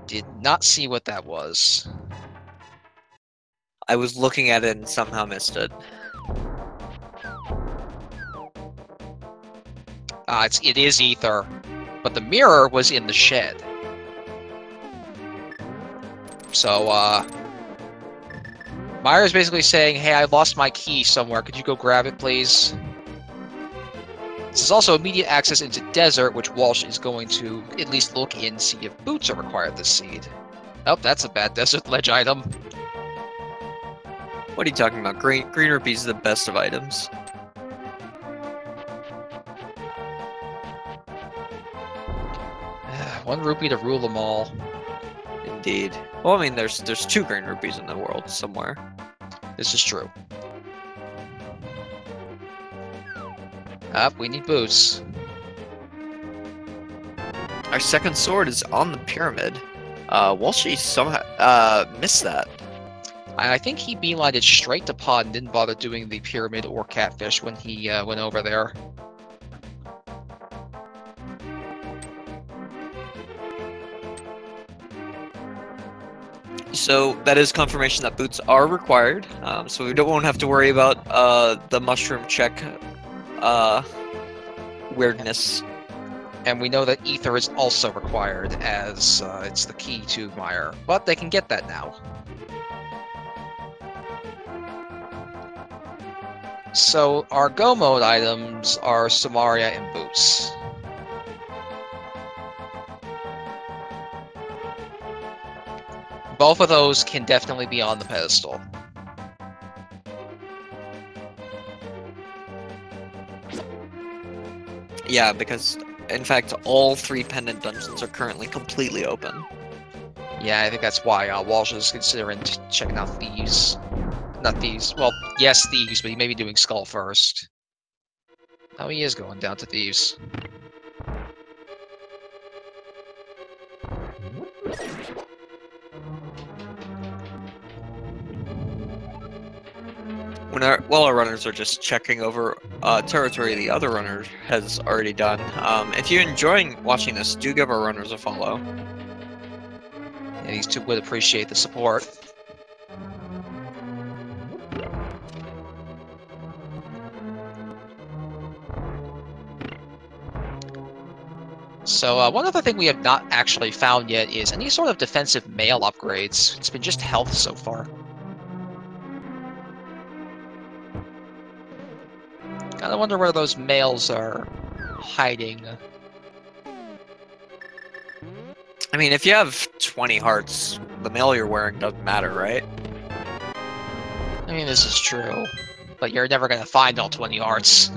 Speaker 2: Did not see what that was.
Speaker 1: I was looking at it and somehow missed it.
Speaker 2: It is ether, but the mirror was in the shed. So, Myra's basically saying, hey, I lost my key somewhere. Could you go grab it, please? This is also immediate access into desert, which Walsh is going to at least look in, see if boots are required this seed. Oh, that's a bad desert ledge item.
Speaker 1: What are you talking about? Green rupees is the best of items.
Speaker 2: One rupee to rule them all.
Speaker 1: Indeed. Well, I mean, there's 2 green rupees in the world somewhere.
Speaker 2: This is true. We need boots.
Speaker 1: Our second sword is on the pyramid. Walshy somehow missed that.
Speaker 2: I think he beelined it straight to pod and didn't bother doing the pyramid or catfish when he went over there.
Speaker 1: So that is confirmation that boots are required. So we won't have to worry about the mushroom check weirdness.
Speaker 2: And we know that ether is also required, as it's the key to Mire. But they can get that now. So our go mode items are Samaria and boots. Both of those can definitely be on the pedestal.
Speaker 1: Yeah, because in fact all 3 pendant dungeons are currently completely open.
Speaker 2: Yeah, I think that's why Walsh is considering checking out Thieves. Not Thieves. Well, yes, Thieves, but he may be doing Skull first. Oh, he is going down to Thieves.
Speaker 1: While our runners are just checking over territory the other runner has already done. If you're enjoying watching this, do give our runners a follow.
Speaker 2: And these two would appreciate the support. So one other thing we have not actually found yet is any sort of defensive mail upgrades. It's been just health so far. Kinda wonder where those mails are hiding.
Speaker 1: I mean, if you have 20 hearts, the mail you're wearing doesn't matter, right?
Speaker 2: I mean, this is true, but you're never gonna find all 20 hearts.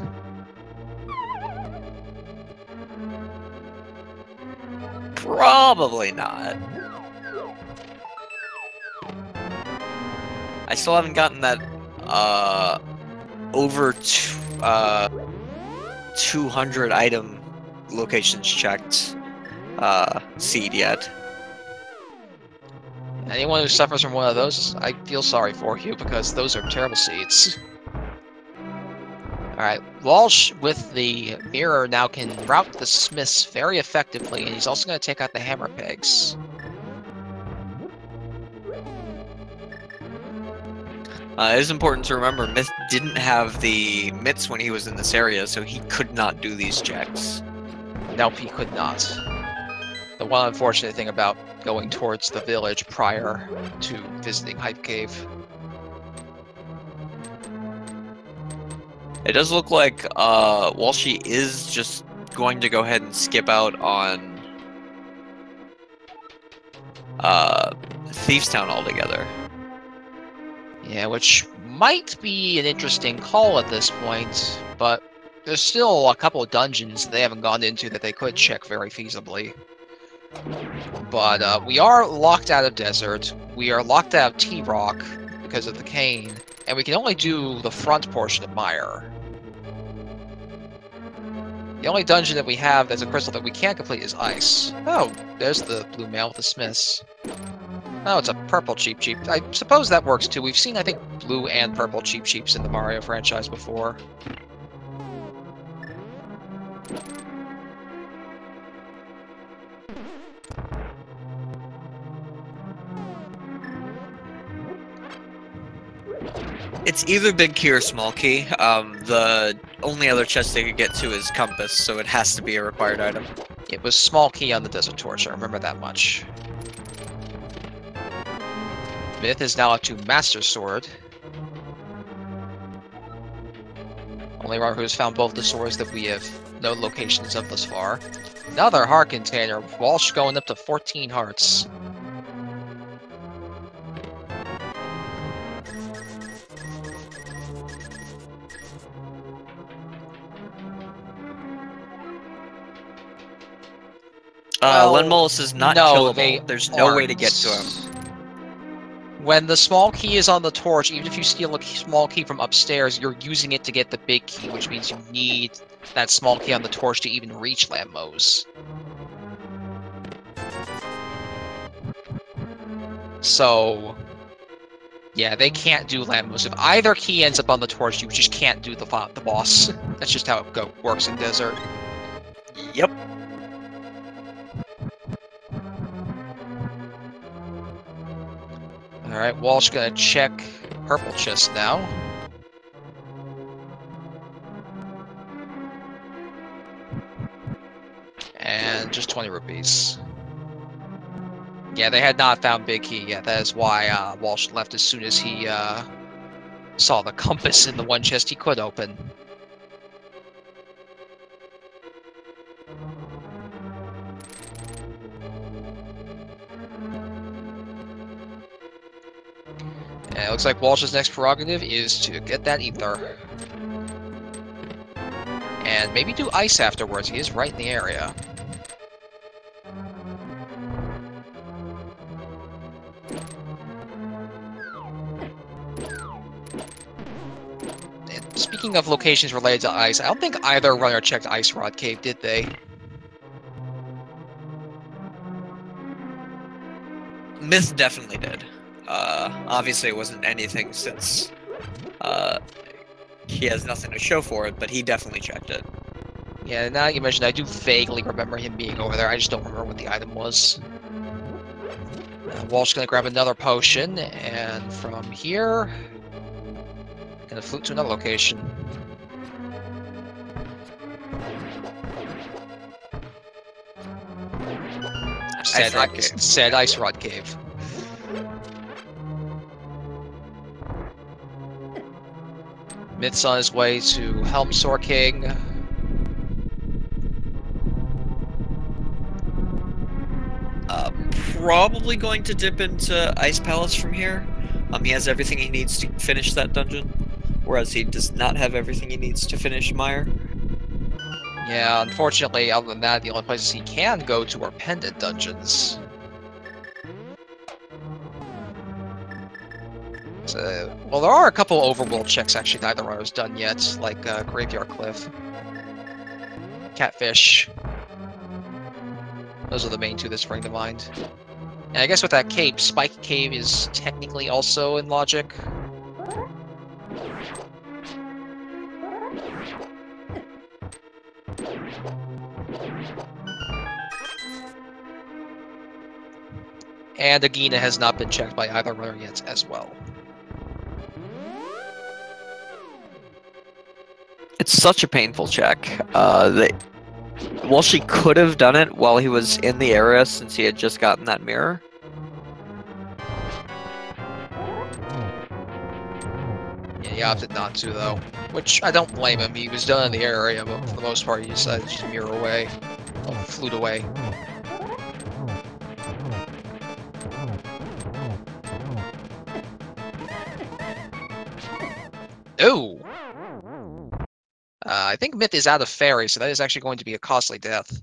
Speaker 1: Probably not. I still haven't gotten that, over 200 item locations checked, seed yet.
Speaker 2: Anyone who suffers from one of those, I feel sorry for you, because those are terrible seeds. Alright, Walsh with the mirror now can route the smiths very effectively, and he's also going to take out the hammer pegs.
Speaker 1: It is important to remember, Myth didn't have the mitts when he was in this area, so he could not do these checks.
Speaker 2: Nope, he could not. The one unfortunate thing about going towards the village prior to visiting Hype Cave.
Speaker 1: It does look like Walshy is just going to go ahead and skip out on Thieves Town altogether.
Speaker 2: Yeah, which might be an interesting call at this point, but there's still a couple of dungeons they haven't gone into that they could check very feasibly. But we are locked out of Desert, we are locked out of T-Rock because of the cane, and we can only do the front portion of Mire. The only dungeon that we have that's a crystal that we can't complete is Ice. Oh, there's the blue mail with the smiths. Oh, it's a purple Cheep Cheep. I suppose that works too. We've seen, I think, blue and purple Cheep Cheeps in the Mario franchise before.
Speaker 1: It's either big key or small key. The only other chest they could get to is Compass, so it has to be a required item.
Speaker 2: It was small key on the Desert Torch, I remember that much. Myth is now up to Master Sword. Only runner who has found both the swords that we have no locations of thus far. Another heart container. Walsh going up to 14 hearts.
Speaker 1: Lenmolus is not killable. There's no way to get to him.
Speaker 2: When the small key is on the torch, even if you steal a small key from upstairs, you're using it to get the big key, which means you need that small key on the torch to even reach Lambos. So, yeah, they can't do land moves. If either key ends up on the torch, you just can't do the boss. That's just how it works in Desert.
Speaker 1: Yep.
Speaker 2: Alright, Walsh gonna check purple chest now. And just 20 rupees. Yeah, they had not found Big Key yet. That is why Walsh left as soon as he saw the compass in the one chest he could open. And it looks like Walsh's next prerogative is to get that ether. And maybe do ice afterwards. He is right in the area. And speaking of locations related to ice, I don't think either runner checked Ice Rod Cave, did they?
Speaker 1: Myth definitely did. Obviously it wasn't anything since he has nothing to show for it, but he definitely checked it.
Speaker 2: Yeah, now you mentioned, I do vaguely remember him being over there. I just don't remember what the item was. Walsh's gonna grab another potion, and from here, gonna flute to another location. Said Ice Rod Cave. Myth's on his way to Helmsor King.
Speaker 1: Probably going to dip into Ice Palace from here. He has everything he needs to finish that dungeon, whereas he does not have everything he needs to finish Mire.
Speaker 2: Yeah, unfortunately, other than that, the only places he can go to are pendant dungeons. So, well, there are a couple overworld checks actually neither runner's done yet, like Graveyard Cliff, Catfish. Those are the main two that spring to mind. And I guess with that cape, Spike Cave is technically also in logic. And Agina has not been checked by either runner yet as well.
Speaker 1: It's such a painful check. Well, she could have done it while he was in the area since he had just gotten that mirror.
Speaker 2: Yeah, he opted not to, though. Which, I don't blame him. He was done in the area, but for the most part, he decided to just mirror away. Oh, flute away. Ooh! I think Myth is out of fairy, so that is actually going to be a costly death.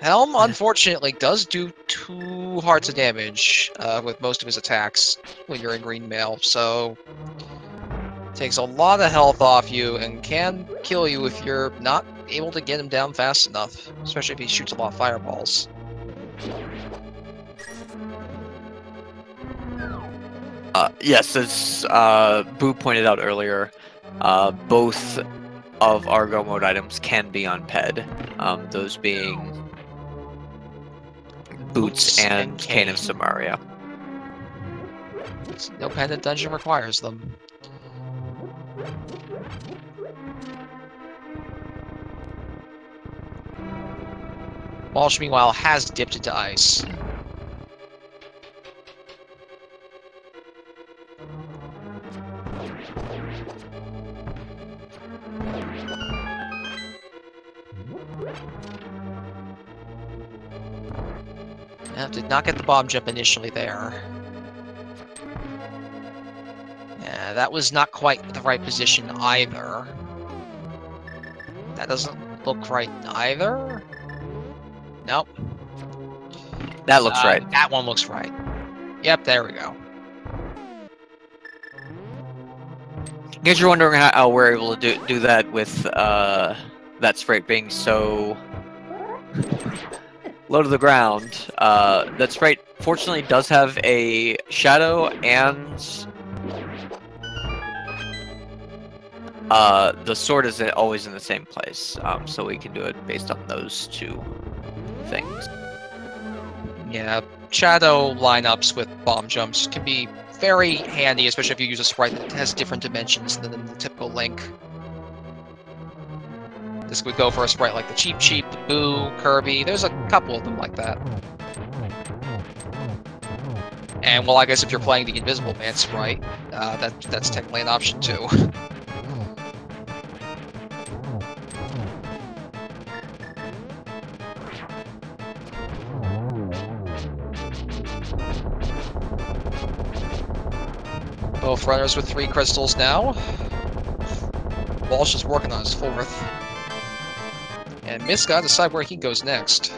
Speaker 2: Helm, unfortunately, does do 2 hearts of damage with most of his attacks when you're in green mail, so takes a lot of health off you and can kill you if you're not able to get him down fast enough, especially if he shoots a lot of fireballs.
Speaker 1: Yes, as Boo pointed out earlier, both of our Go Mode items can be on PED, those being Boots and Cane of Samaria.
Speaker 2: No pendant dungeon requires them. Walsh, meanwhile, has dipped into ice. Did not get the bomb jump initially there. Yeah, that was not quite the right position either. That doesn't look right either. Nope.
Speaker 1: That looks right.
Speaker 2: That one looks right. Yep, there we go.
Speaker 1: In case you're wondering how we're able to do that with that sprite being so low to the ground. That sprite, fortunately, does have a shadow and the sword is always in the same place, so we can do it based on those two things.
Speaker 2: Yeah, shadow lineups with bomb jumps can be very handy, especially if you use a sprite that has different dimensions than the typical Link. This would go for a sprite like the Cheep Cheep, the Boo, Kirby. There's a couple of them like that. And, well, I guess if you're playing the Invisible Man sprite, that's technically an option, too. Both runners with 3 crystals now. Walsh is working on his 4th. And Myth's got to decide where he goes next.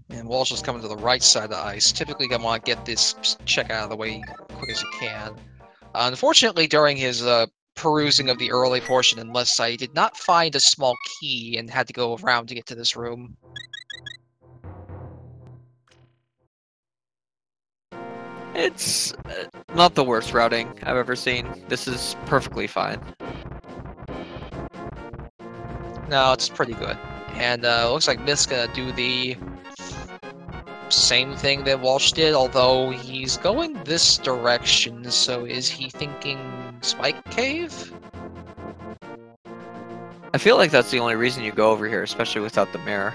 Speaker 2: And Walsh is coming to the right side of the ice. Typically, you want to get this check out of the way quick as you can. Unfortunately, during his perusing of the early portion in left side, he did not find a small key and had to go around to get to this room.
Speaker 1: It's not the worst routing I've ever seen. This is perfectly fine.
Speaker 2: No, it's pretty good. And looks like Myth's gonna do the same thing that Walsh did, although he's going this direction, so is he thinking Spike Cave?
Speaker 1: I feel like that's the only reason you go over here, especially without the mirror.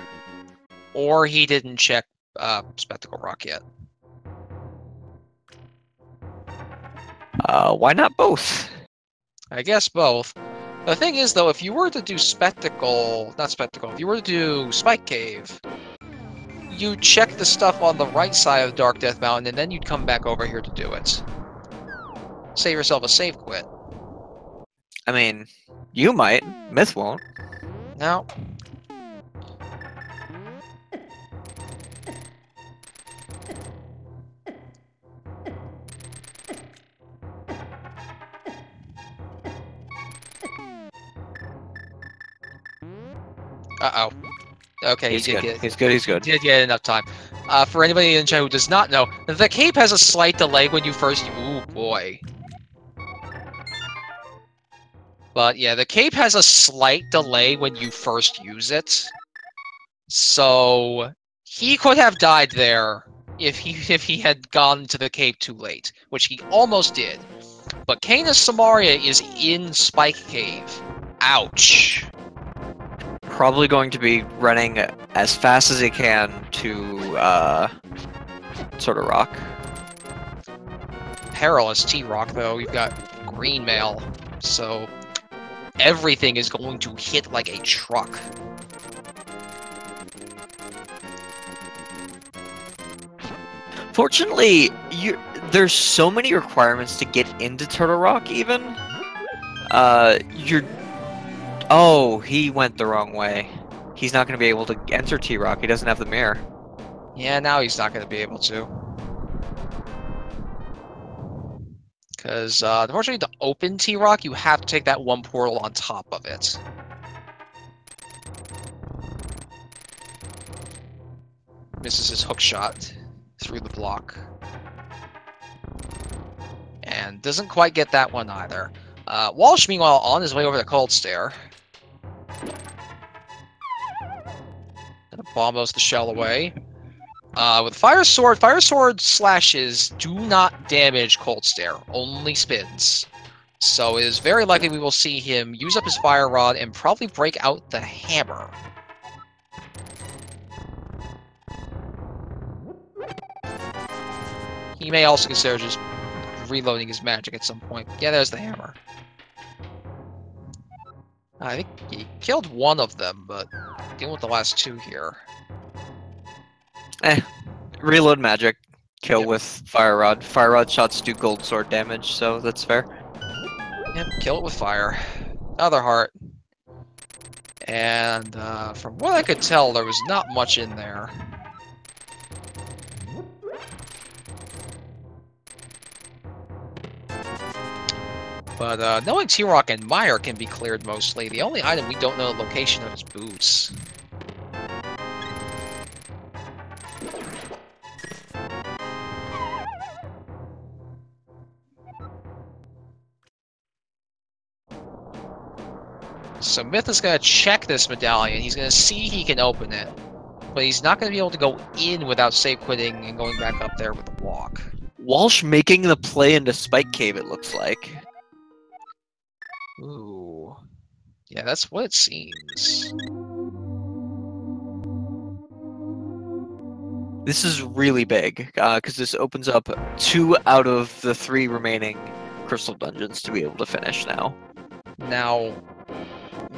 Speaker 2: Or he didn't check Spectacle Rock yet.
Speaker 1: Why not both?
Speaker 2: I guess both. The thing is, though, if you were to do if you were to do Spike Cave, you'd check the stuff on the right side of Dark Death Mountain, and then you'd come back over here to do it. Save yourself a save quit.
Speaker 1: I mean, you might. Myth won't.
Speaker 2: No. Uh-oh. Okay,
Speaker 1: He's good. He's good.
Speaker 2: He did get enough time. For anybody in the chat who does not know, the cape has a slight delay when you first... Ooh, boy. But yeah, the cape has a slight delay when you first use it. So he could have died there if he had gone to the cape too late, which he almost did. But Canis Samaria is in Spike Cave. Ouch.
Speaker 1: Probably going to be running as fast as he can to sort of rock.
Speaker 2: Perilous T-Rock, though. You've got green mail, so everything is going to hit like a truck.
Speaker 1: Fortunately, there's so many requirements to get into Turtle Rock, even. Oh, he went the wrong way. He's not going to be able to enter T-Rock. He doesn't have the mirror.
Speaker 2: Yeah, now he's not going to be able to. Because, unfortunately, to open T-Rock, you have to take that one portal on top of it. Misses his hook shot through the block. And doesn't quite get that one either. Walsh, meanwhile, on his way over to Cold Stare. Gonna bombos the shell away. With Fire Sword slashes do not damage Cold Stare, only spins. So it is very likely we will see him use up his Fire Rod and probably break out the hammer. He may also consider just reloading his magic at some point. Yeah, there's the hammer. I think he killed one of them, but dealing with the last two here.
Speaker 1: Reload magic, kill
Speaker 2: Yep.
Speaker 1: with Fire Rod. Fire Rod shots do gold sword damage, so that's fair.
Speaker 2: Yep, kill it with fire. Another heart. And from what I could tell, there was not much in there. But knowing T-Rock and Meyer can be cleared mostly, the only item we don't know the location of is boots. So Myth is going to check this medallion. He's going to see he can open it. But he's not going to be able to go in without save quitting and going back up there with a walk.
Speaker 1: Walsh making the play into Spike Cave, it looks like.
Speaker 2: Ooh. Yeah, that's what it seems.
Speaker 1: This is really big, because this opens up 2 out of the 3 remaining crystal dungeons to be able to finish now.
Speaker 2: Now,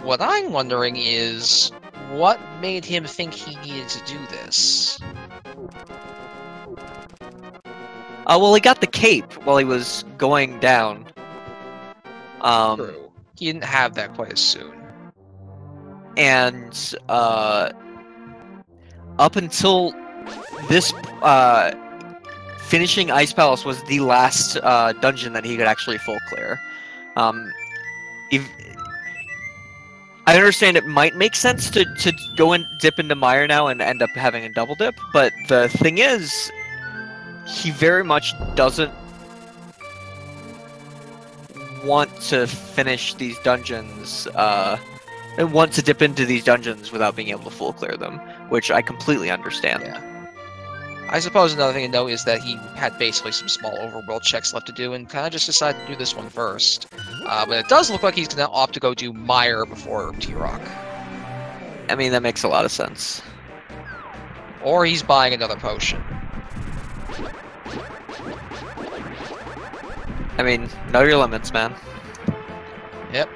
Speaker 2: what I'm wondering is, what made him think he needed to do this?
Speaker 1: Well, he got the cape while he was going down.
Speaker 2: True. He didn't have that quite as soon.
Speaker 1: And, up until this, finishing Ice Palace was the last, dungeon that he could actually full clear. I understand it might make sense to go and dip into Mire now and end up having a double dip, but the thing is, he very much doesn't want to finish these dungeons, and want to dip into these dungeons without being able to full clear them, which I completely understand.
Speaker 2: Yeah. I suppose another thing to note is that he had basically some small overworld checks left to do and kind of just decided to do this one first. But it does look like he's going to opt to go do Mire before T-Rock.
Speaker 1: I mean, that makes a lot of sense.
Speaker 2: Or he's buying another potion.
Speaker 1: I mean, know your limits, man.
Speaker 2: Yep.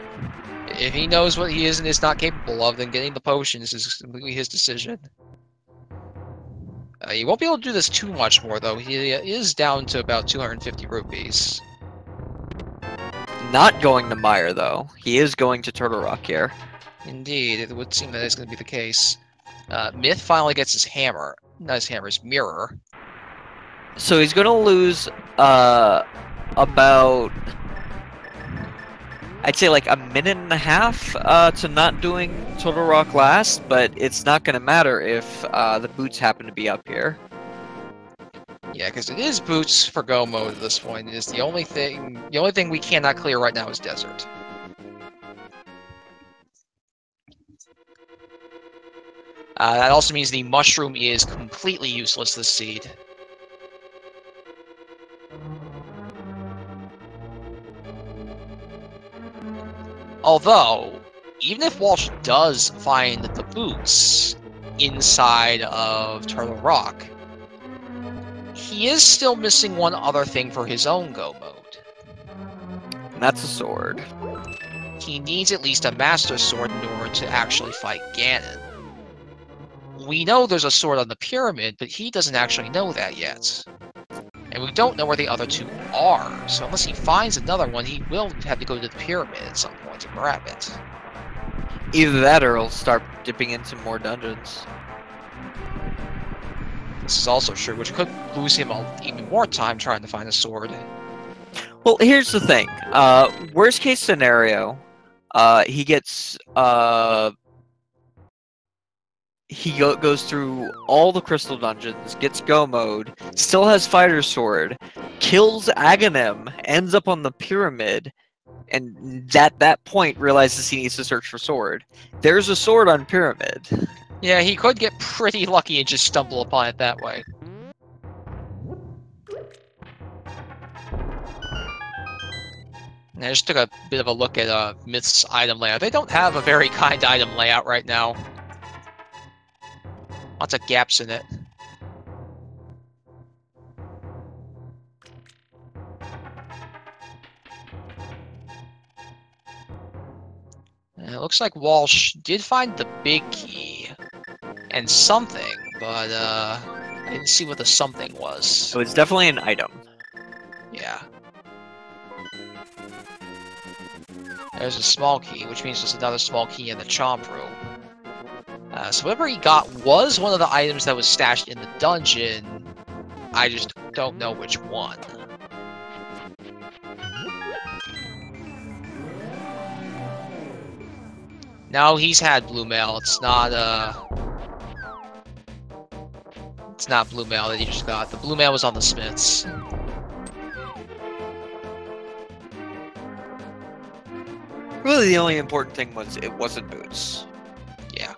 Speaker 2: If he knows what he is and is not capable of, then getting the potions is completely his decision. He won't be able to do this too much more, though. He is down to about 250 rupees.
Speaker 1: Not going to Mire, though. He is going to Turtle Rock here.
Speaker 2: Indeed, it would seem that is going to be the case. Myth finally gets his hammer. Not his hammer, his mirror.
Speaker 1: So he's going to lose, about... I'd say like a minute and a half to not doing Turtle Rock last, but it's not going to matter if the boots happen to be up here.
Speaker 2: Yeah, because it is boots for go mode at this point. It is the only thing we cannot clear right now is desert. That also means the mushroom is completely useless this seed. Although, even if Walsh does find the boots inside of Turtle Rock, he is still missing one other thing for his own go mode.
Speaker 1: And that's a sword.
Speaker 2: He needs at least a Master Sword in order to actually fight Ganon. We know there's a sword on the pyramid, but he doesn't actually know that yet. And we don't know where the other two are, so unless he finds another one, he will have to go to the pyramid at some point to grab it.
Speaker 1: Either that or he'll start dipping into more dungeons.
Speaker 2: This is also true, which could lose him even more time trying to find a sword.
Speaker 1: Well, here's the thing. Worst case scenario, he gets... goes through all the crystal dungeons, gets go mode, still has fighter sword, kills Aghanim, ends up on the pyramid, and at that point realizes he needs to search for sword. There's a sword on pyramid.
Speaker 2: Yeah, he could get pretty lucky and just stumble upon it that way. And I just took a bit of a look at Myth's item layout. They don't have a very kind item layout right now. Lots of gaps in it. And it looks like Walsh did find the big key and something, but I didn't see what the something was.
Speaker 1: So it's definitely an item.
Speaker 2: Yeah. There's a small key, which means there's another small key in the Chomp room. So whatever he got was one of the items that was stashed in the dungeon. I just don't know which one. No, he's had blue mail. It's not blue mail that he just got. The blue mail was on the Smiths.
Speaker 1: Really, the only important thing was it wasn't boots.
Speaker 2: Yeah.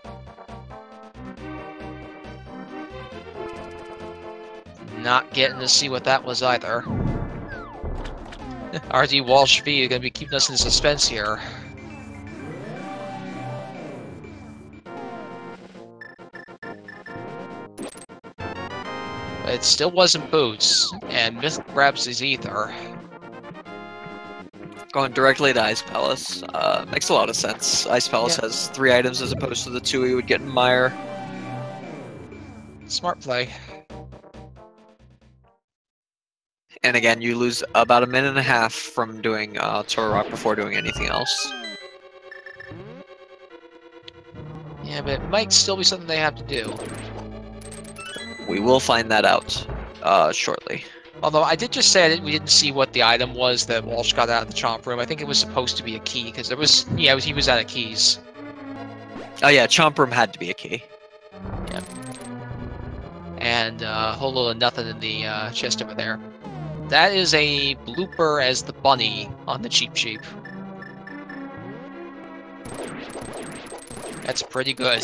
Speaker 2: Not getting to see what that was either. rdwalshv, you're gonna be keeping us in suspense here. But it still wasn't boots, and Myth grabs his ether.
Speaker 1: Going directly to Ice Palace makes a lot of sense. Ice Palace has 3 items as opposed to the 2 you would get in Mire.
Speaker 2: Smart play.
Speaker 1: And again, you lose about a minute and a half from doing Turtle Rock before doing anything else.
Speaker 2: Yeah, but it might still be something they have to do.
Speaker 1: We will find that out shortly.
Speaker 2: Although I did just say that we didn't see what the item was that Walsh got out of the Chomp Room. I think it was supposed to be a key, because there was... Yeah, he was out of keys.
Speaker 1: Oh yeah, Chomp Room had to be a key.
Speaker 2: Yeah. And a whole little nothing in the chest over there. That is a blooper as the bunny on the Cheep Cheep. That's pretty good.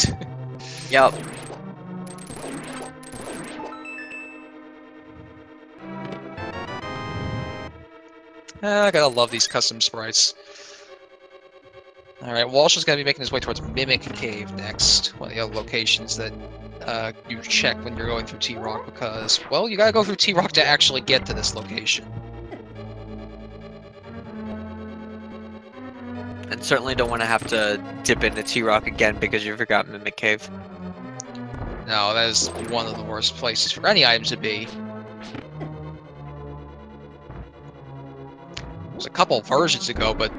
Speaker 1: Yep.
Speaker 2: I gotta love these custom sprites. Alright, Walsh is gonna be making his way towards Mimic Cave next. One of the other locations that you check when you're going through T-Rock because, well, you gotta go through T-Rock to actually get to this location.
Speaker 1: And certainly don't want to have to dip into T-Rock again because you forgot Mimic Cave.
Speaker 2: No, that is one of the worst places for any items to be. There's a couple versions ago, but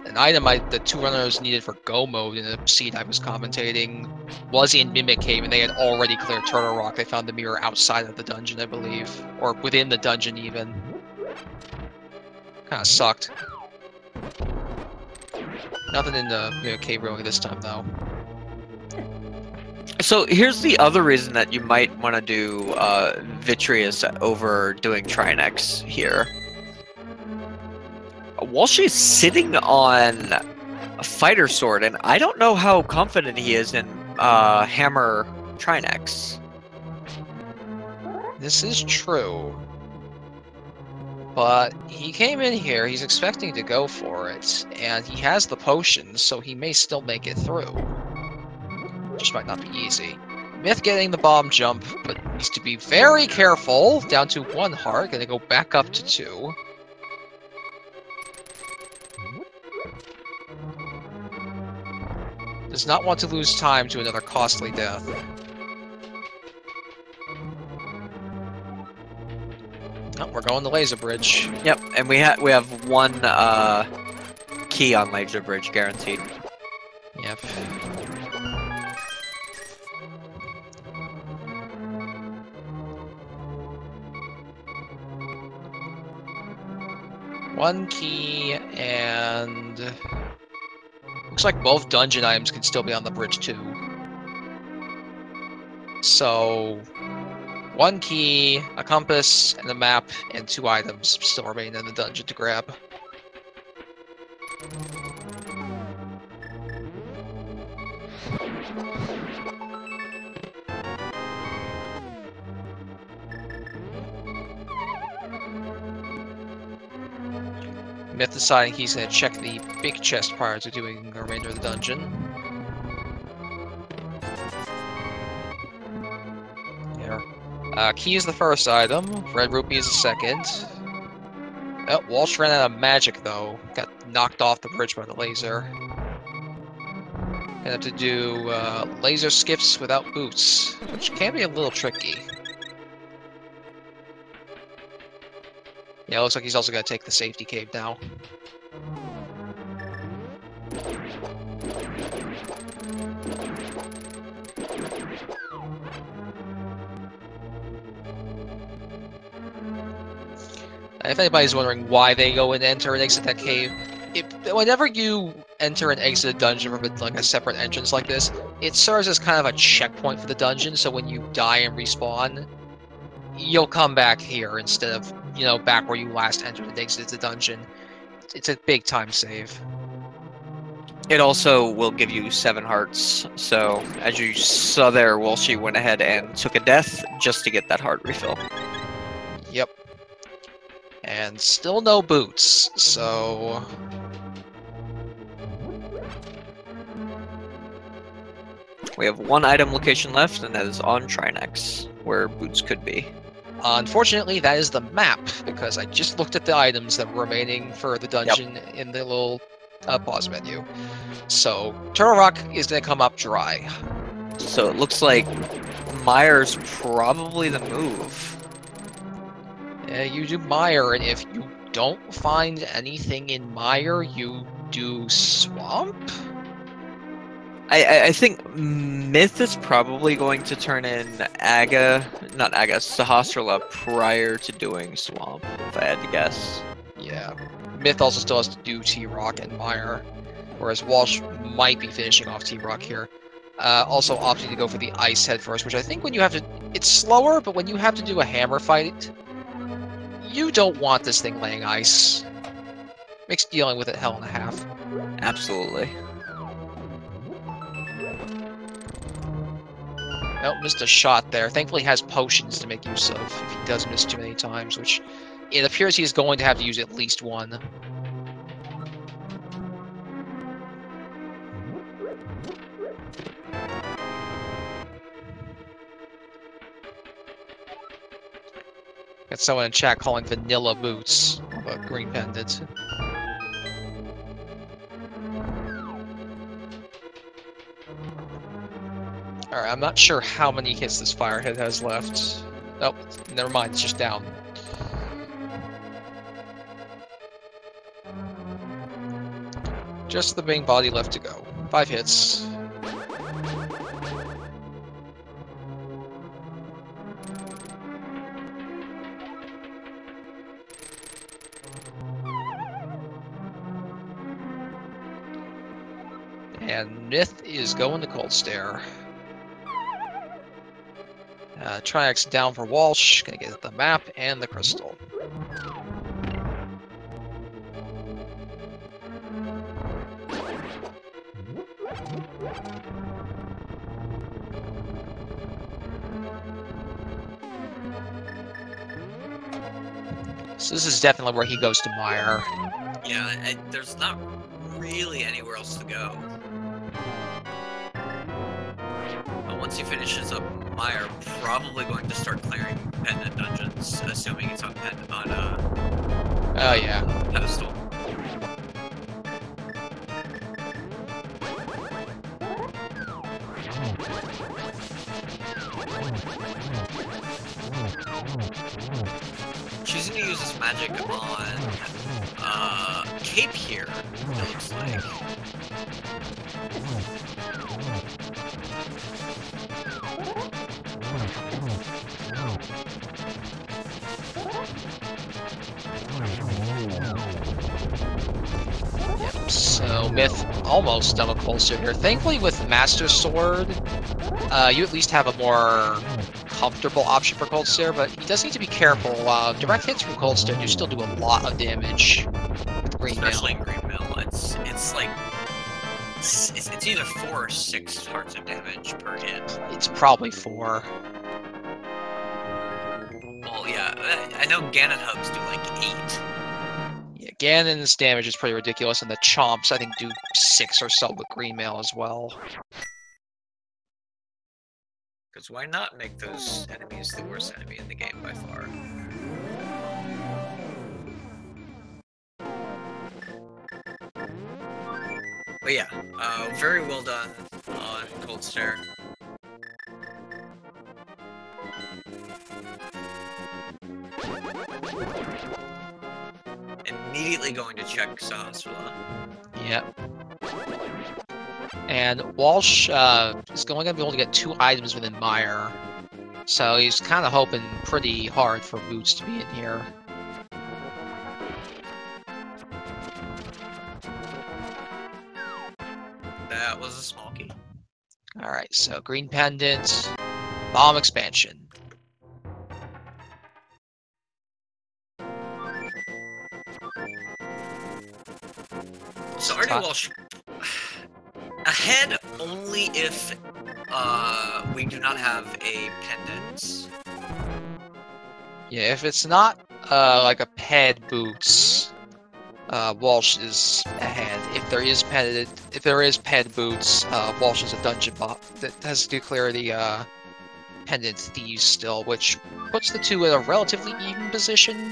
Speaker 2: an item the 2 runners needed for Go mode in a seed I was commentating was in Mimic Cave, and they had already cleared Turtle Rock. They found the mirror outside of the dungeon, I believe. Or within the dungeon, even. Kinda sucked. Nothing in the Mimic Cave really this time, though.
Speaker 1: So here's the other reason that you might want to do Vitreous over doing Trinex here. Walsh is sitting on a fighter sword, and I don't know how confident he is in Hammer Trinex.
Speaker 2: This is true. But he came in here, he's expecting to go for it, and he has the potions, so he may still make it through. Just might not be easy. Myth getting the bomb jump, but needs to be very careful. Down to 1 heart, gonna go back up to 2. Does not want to lose time to another costly death. Oh, we're going to Laser Bridge.
Speaker 1: Yep, and we have 1 key on Laser Bridge guaranteed.
Speaker 2: Yep. One key, and looks like both dungeon items can still be on the bridge too. So 1 key, a compass, and a map, and 2 items still remain in the dungeon to grab. Myth deciding he's going to check the big chest prior to doing the remainder of the dungeon. Here. Key is the first item, Red Rupee is the second. Oh, Walsh ran out of magic though. Got knocked off the bridge by the laser. Gonna have to do laser skips without boots, which can be a little tricky. Yeah, it looks like he's also going to take the safety cave now. If anybody's wondering why they go and enter and exit that cave, Whenever you enter and exit a dungeon from like a separate entrance like this, it serves as kind of a checkpoint for the dungeon. So when you die and respawn, you'll come back here instead of back where you last entered and exited the dungeon. It's a big time save.
Speaker 1: It also will give you 7 hearts, so as you saw there, Walshy went ahead and took a death just to get that heart refill.
Speaker 2: Yep. And still no boots, so...
Speaker 1: We have 1 item location left, and that is on Trinex, where boots could be.
Speaker 2: Unfortunately, that is the map, because I just looked at the items that were remaining for the dungeon in the little pause menu. So, Turtle Rock is going to come up dry.
Speaker 1: So it looks like Myre's probably the move.
Speaker 2: Yeah, you do Mire, and if you don't find anything in Mire, you do Swamp?
Speaker 1: I think Myth is probably going to turn in Sahasrahla prior to doing Swamp, if I had to guess.
Speaker 2: Yeah. Myth also still has to do T-Rock and Mire, whereas Walsh might be finishing off T-Rock here. Also opting to go for the Ice Head first, which I think when you have to... It's slower, but when you have to do a hammer fight, you don't want this thing laying ice. Makes dealing with it hell and a half.
Speaker 1: Absolutely.
Speaker 2: Nope, missed a shot there. Thankfully, he has potions to make use of if he does miss too many times, which it appears he is going to have to use at least one. Got someone in chat calling vanilla boots of a green pendant. Alright, I'm not sure how many hits this Firehead has left. Nope, never mind, it's just down. Just the main body left to go. 5 hits. And Myth is going to Cold Stare. Triax down for Walsh, gonna get the map and the crystal. So this is definitely where he goes to Mire.
Speaker 1: Yeah, there's not really anywhere else to go. But once he finishes up Mire, probably going to start clearing pendant dungeons, assuming it's on
Speaker 2: Oh yeah.
Speaker 1: pedestal. She's gonna use this magic on Cape here, it looks like.
Speaker 2: Yep, so Myth almost done a Cold Stare here. Thankfully with Master Sword, you at least have a more comfortable option for Cold Stare, but he does need to be careful. Direct hits from Cold Stare do still do a lot of damage with Green Mail.
Speaker 1: Especially in Green Mail, it's like it's either 4 or 6 hearts of damage per hit.
Speaker 2: It's probably 4.
Speaker 1: Well, yeah, I know Ganon Hubs do like 8.
Speaker 2: Yeah, Ganon's damage is pretty ridiculous, and the Chomps I think do 6 or so with Green Mail as well.
Speaker 1: Because why not make those enemies the worst enemy in the game by far? But yeah, very well done on Cold Stare. Immediately going to check Sahasrahla.
Speaker 2: Yep. And Walsh is going to be able to get 2 items within Mire. So he's kind of hoping pretty hard for Boots to be in here.
Speaker 1: That was a small key.
Speaker 2: Alright, so green pendant, bomb expansion.
Speaker 1: So rdwalshv ahead only if we do not have a pendant.
Speaker 2: Yeah, if it's not like a ped boots, Walsh is ahead. If there is ped boots, Walsh is a dungeon bot that has to declare the pendant thieves still, which puts the two in a relatively even position.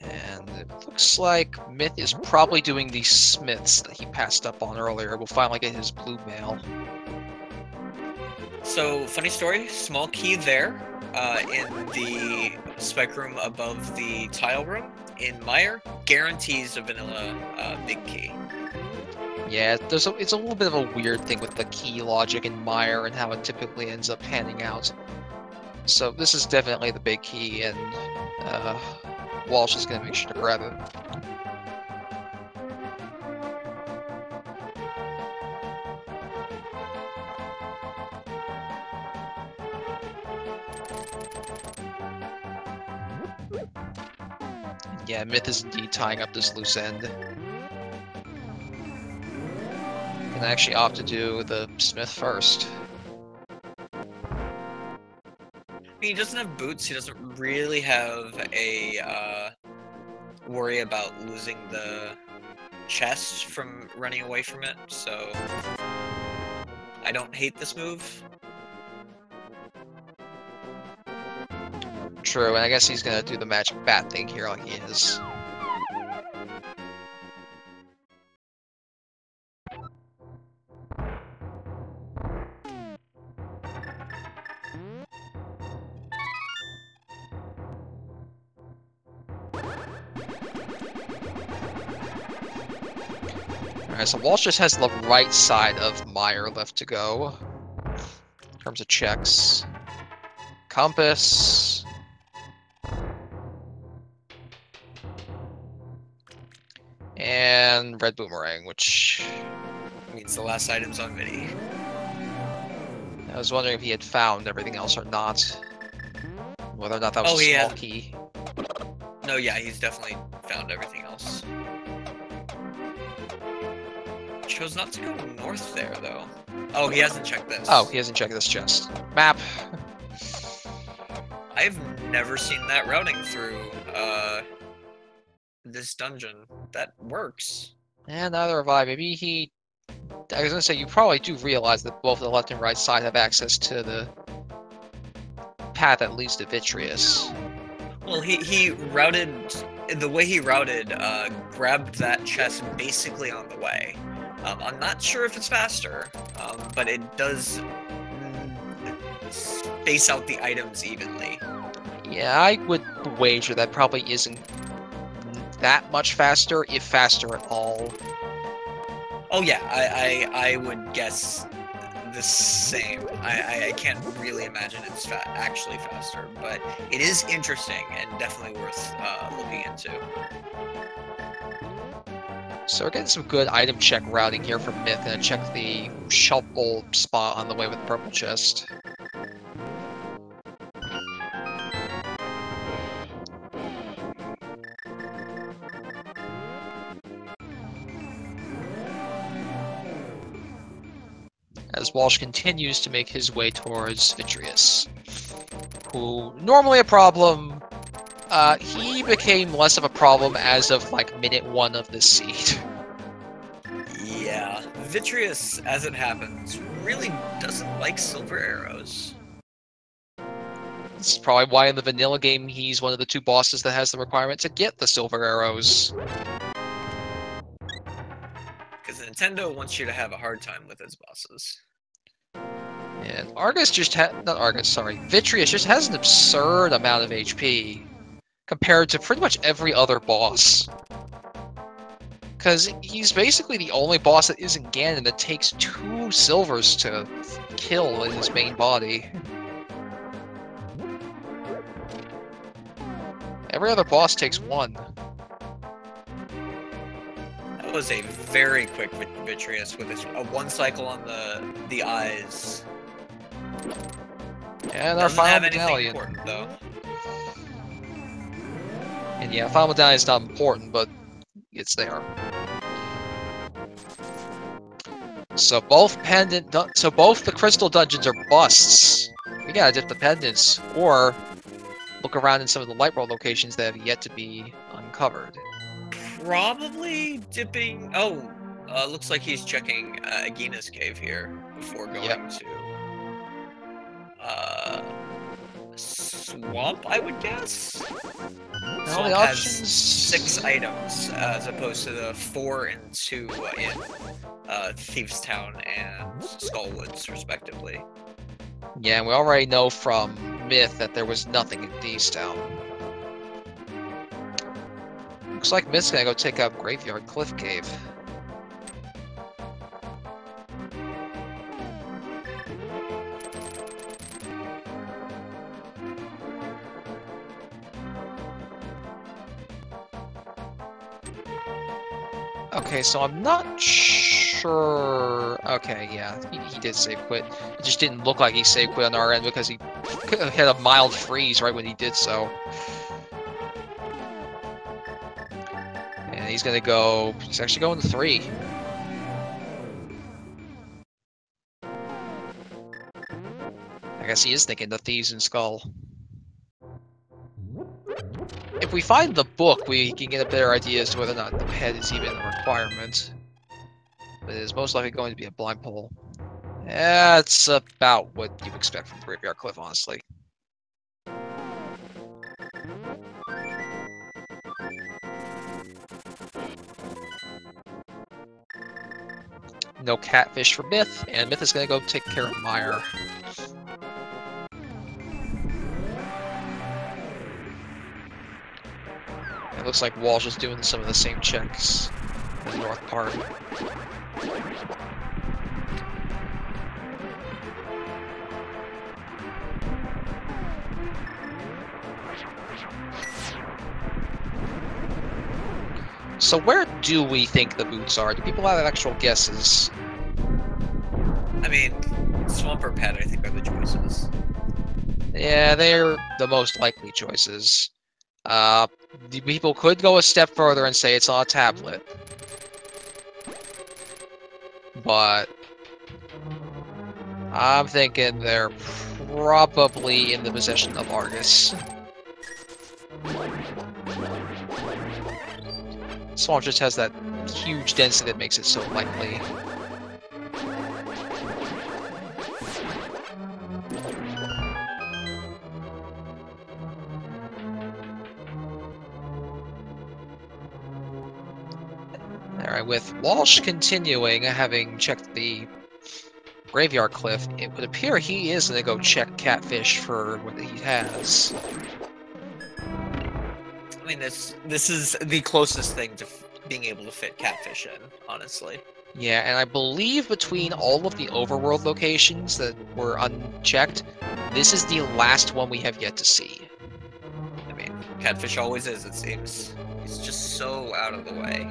Speaker 2: And it looks like Myth is probably doing the smiths that he passed up on earlier. We'll finally get his blue mail.
Speaker 1: So, funny story, small key there, in the spec room above the tile room. In Meyer, guarantees a vanilla big key.
Speaker 2: Yeah, it's a little bit of a weird thing with the key logic in Meyer and how it typically ends up panning out. So this is definitely the big key, and Walsh is going to make sure to grab it. Yeah, Myth is indeed tying up this loose end. And actually opt to do the Smith first.
Speaker 1: He doesn't have boots, he doesn't really have a worry about losing the chest from running away from it, so I don't hate this move.
Speaker 2: True, and I guess he's gonna do the magic bat thing here like he is. Alright, so Walsh just has the right side of Meyer left to go. In terms of checks. Compass. And red boomerang, which
Speaker 1: means the last item's on Vidi.
Speaker 2: I was wondering if he had found everything else or not. Whether or not that was a small key.
Speaker 1: No, yeah, he's definitely found everything else. Chose not to go north there, though. Oh, he hasn't checked this.
Speaker 2: Oh, he hasn't checked this chest. Map.
Speaker 1: I've never seen that routing through, this dungeon. That works.
Speaker 2: And neither have I. Maybe he... I was gonna say, you probably do realize that both the left and right side have access to the path that leads to Vitreous.
Speaker 1: Well, he routed... The way he routed, grabbed that chest basically on the way. I'm not sure if it's faster, but it does space out the items evenly.
Speaker 2: Yeah, I would wager that probably isn't that much faster, if faster at all.
Speaker 1: Oh yeah, I would guess the same. I can't really imagine it's actually faster, but it is interesting and definitely worth looking into.
Speaker 2: So we're getting some good item check routing here from Myth. Gonna check the shuffle spot on the way with the purple chest. As Walsh continues to make his way towards Vitreous, who normally a problem. He became less of a problem as of, like, minute 1 of this seed.
Speaker 1: Yeah, Vitreous, as it happens, really doesn't like silver arrows.
Speaker 2: This is probably why in the vanilla game he's one of the 2 bosses that has the requirement to get the silver arrows.
Speaker 1: Because Nintendo wants you to have a hard time with its bosses.
Speaker 2: And Vitreous just has an absurd amount of HP. compared to pretty much every other boss. Because he's basically the only boss that isn't Ganon that takes 2 silvers to kill in his main body. Every other boss takes 1.
Speaker 1: That was a very quick Vitreous with a 1 cycle on the eyes.
Speaker 2: And our final medallion.
Speaker 1: Important, though.
Speaker 2: And yeah, final medallion is not important, but it's there. So both the crystal dungeons are busts. We gotta dip the pendants, or look around in some of the light world locations that have yet to be uncovered.
Speaker 1: Probably dipping. Oh, looks like he's checking Agina's cave here before going to swamp, I would guess.
Speaker 2: Now the options
Speaker 1: has 6 items as opposed to the 4 and 2 in Thieves Town and Skullwoods, respectively.
Speaker 2: Yeah, and we already know from Myth that there was nothing in Thieves Town. Looks like Myth's gonna go take out Graveyard Cliff Cave. Okay, so I'm not sure... Okay, yeah, he did save quit. It just didn't look like he save quit on our end because he had a mild freeze right when he did so. And he's gonna go... He's actually going to 3. I guess he is thinking the Thieves and Skull. If we find the book, we can get a better idea as to whether or not the head is even a requirement. But it is most likely going to be a blind pull. That's about what you expect from Graveyard Cliff, honestly. No catfish for Myth, and Myth is going to go take care of Meyer. It looks like Walsh is doing some of the same checks in the north part. So where do we think the boots are? Do people have actual guesses?
Speaker 1: I mean, Swamp or Pet, I think, are the choices.
Speaker 2: Yeah, they're the most likely choices. The people could go a step further and say it's on a tablet. But I'm thinking they're probably in the possession of Argus. Swamp just has that huge density that makes it so likely. Alright, with Walsh continuing, having checked the Graveyard Cliff, it would appear he is going to go check Catfish for what he has.
Speaker 1: I mean, this is the closest thing to being able to fit Catfish in, honestly.
Speaker 2: Yeah, and I believe between all of the overworld locations that were unchecked, this is the last one we have yet to see.
Speaker 1: I mean, Catfish always is, it seems. He's just so out of the way.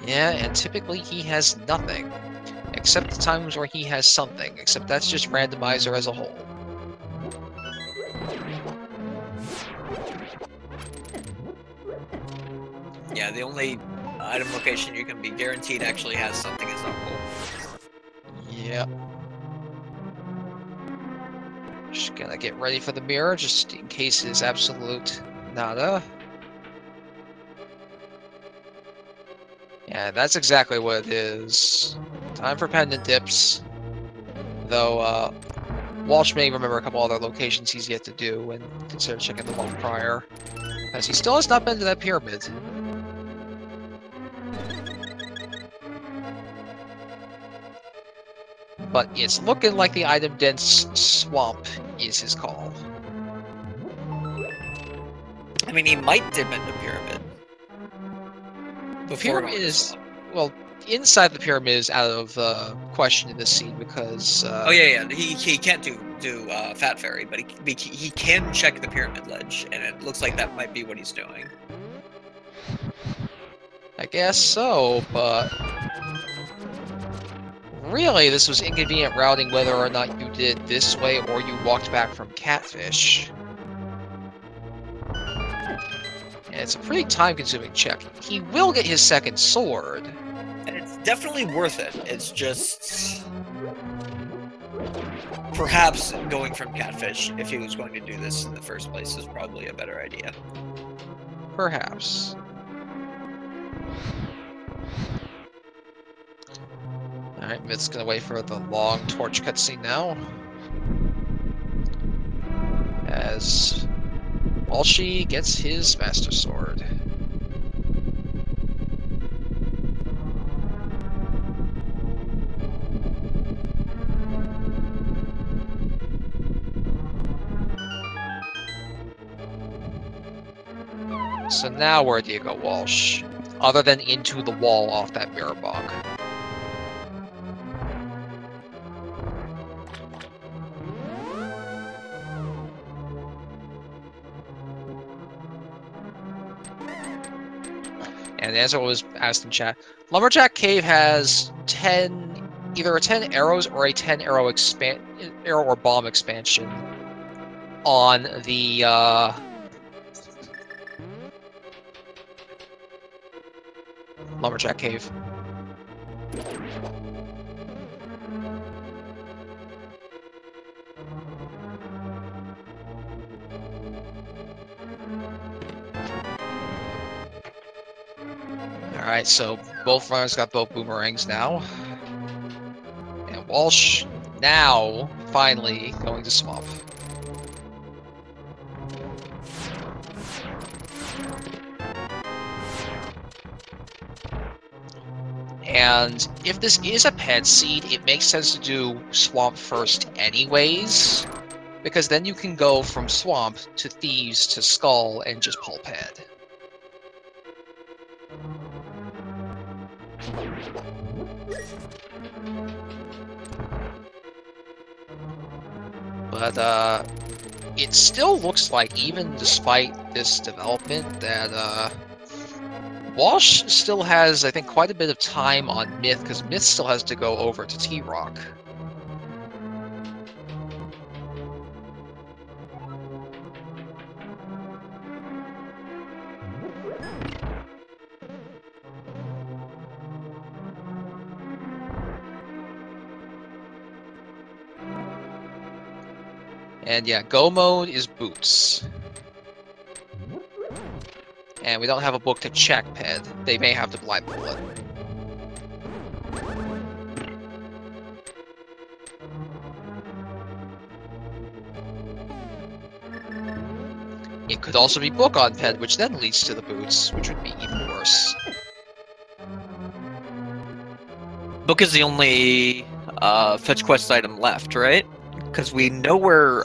Speaker 2: Yeah, and typically he has nothing. Except the times where he has something, except that's just Randomizer as a whole.
Speaker 1: Yeah, the only item location you can be guaranteed actually has something is Uncle.
Speaker 2: Yep. Just gonna get ready for the mirror, just in case it is absolute nada. Yeah, that's exactly what it is. Time for pendant dips. Though, Walsh may remember a couple other locations he's yet to do and consider checking them off prior. Because he still has not been to that pyramid. But it's looking like the item-dense swamp is his call.
Speaker 1: I mean, he might dip into pyramid. Before
Speaker 2: Pyramid is, well, inside the pyramid is out of question in this scene because.
Speaker 1: Oh yeah. He can't do Fat Fairy, but he can check the pyramid ledge, and it looks like that might be what he's doing.
Speaker 2: I guess so, but really, this was inconvenient routing whether or not you did it this way or you walked back from Catfish. And it's a pretty time-consuming check. He will get his second sword.
Speaker 1: And it's definitely worth it. It's just... perhaps going from Catfish, if he was going to do this in the first place, is probably a better idea.
Speaker 2: Perhaps. Alright, Myth's gonna wait for the long torch cutscene now. As Walshy gets his Master Sword. So now where do you go, Walsh? Other than into the wall off that mirror bog. And the answer was asked in chat. Lumberjack Cave has 10, either a 10 arrows or a 10 arrow arrow or bomb expansion on the Lumberjack Cave. Alright, so both runners got both boomerangs now. And Walsh now finally going to swamp. And if this is a ped seed, it makes sense to do swamp first anyways, because then you can go from swamp to thieves to skull and just pull ped. But it still looks like, even despite this development, that Walsh still has, I think, quite a bit of time on Myth, because Myth still has to go over to T-Rock. And yeah, go mode is boots. And we don't have a book to check ped. They may have to blind pull it. It could also be book on ped, which then leads to the boots, which would be even worse.
Speaker 1: Book is the only fetch quest item left, right? Because we know where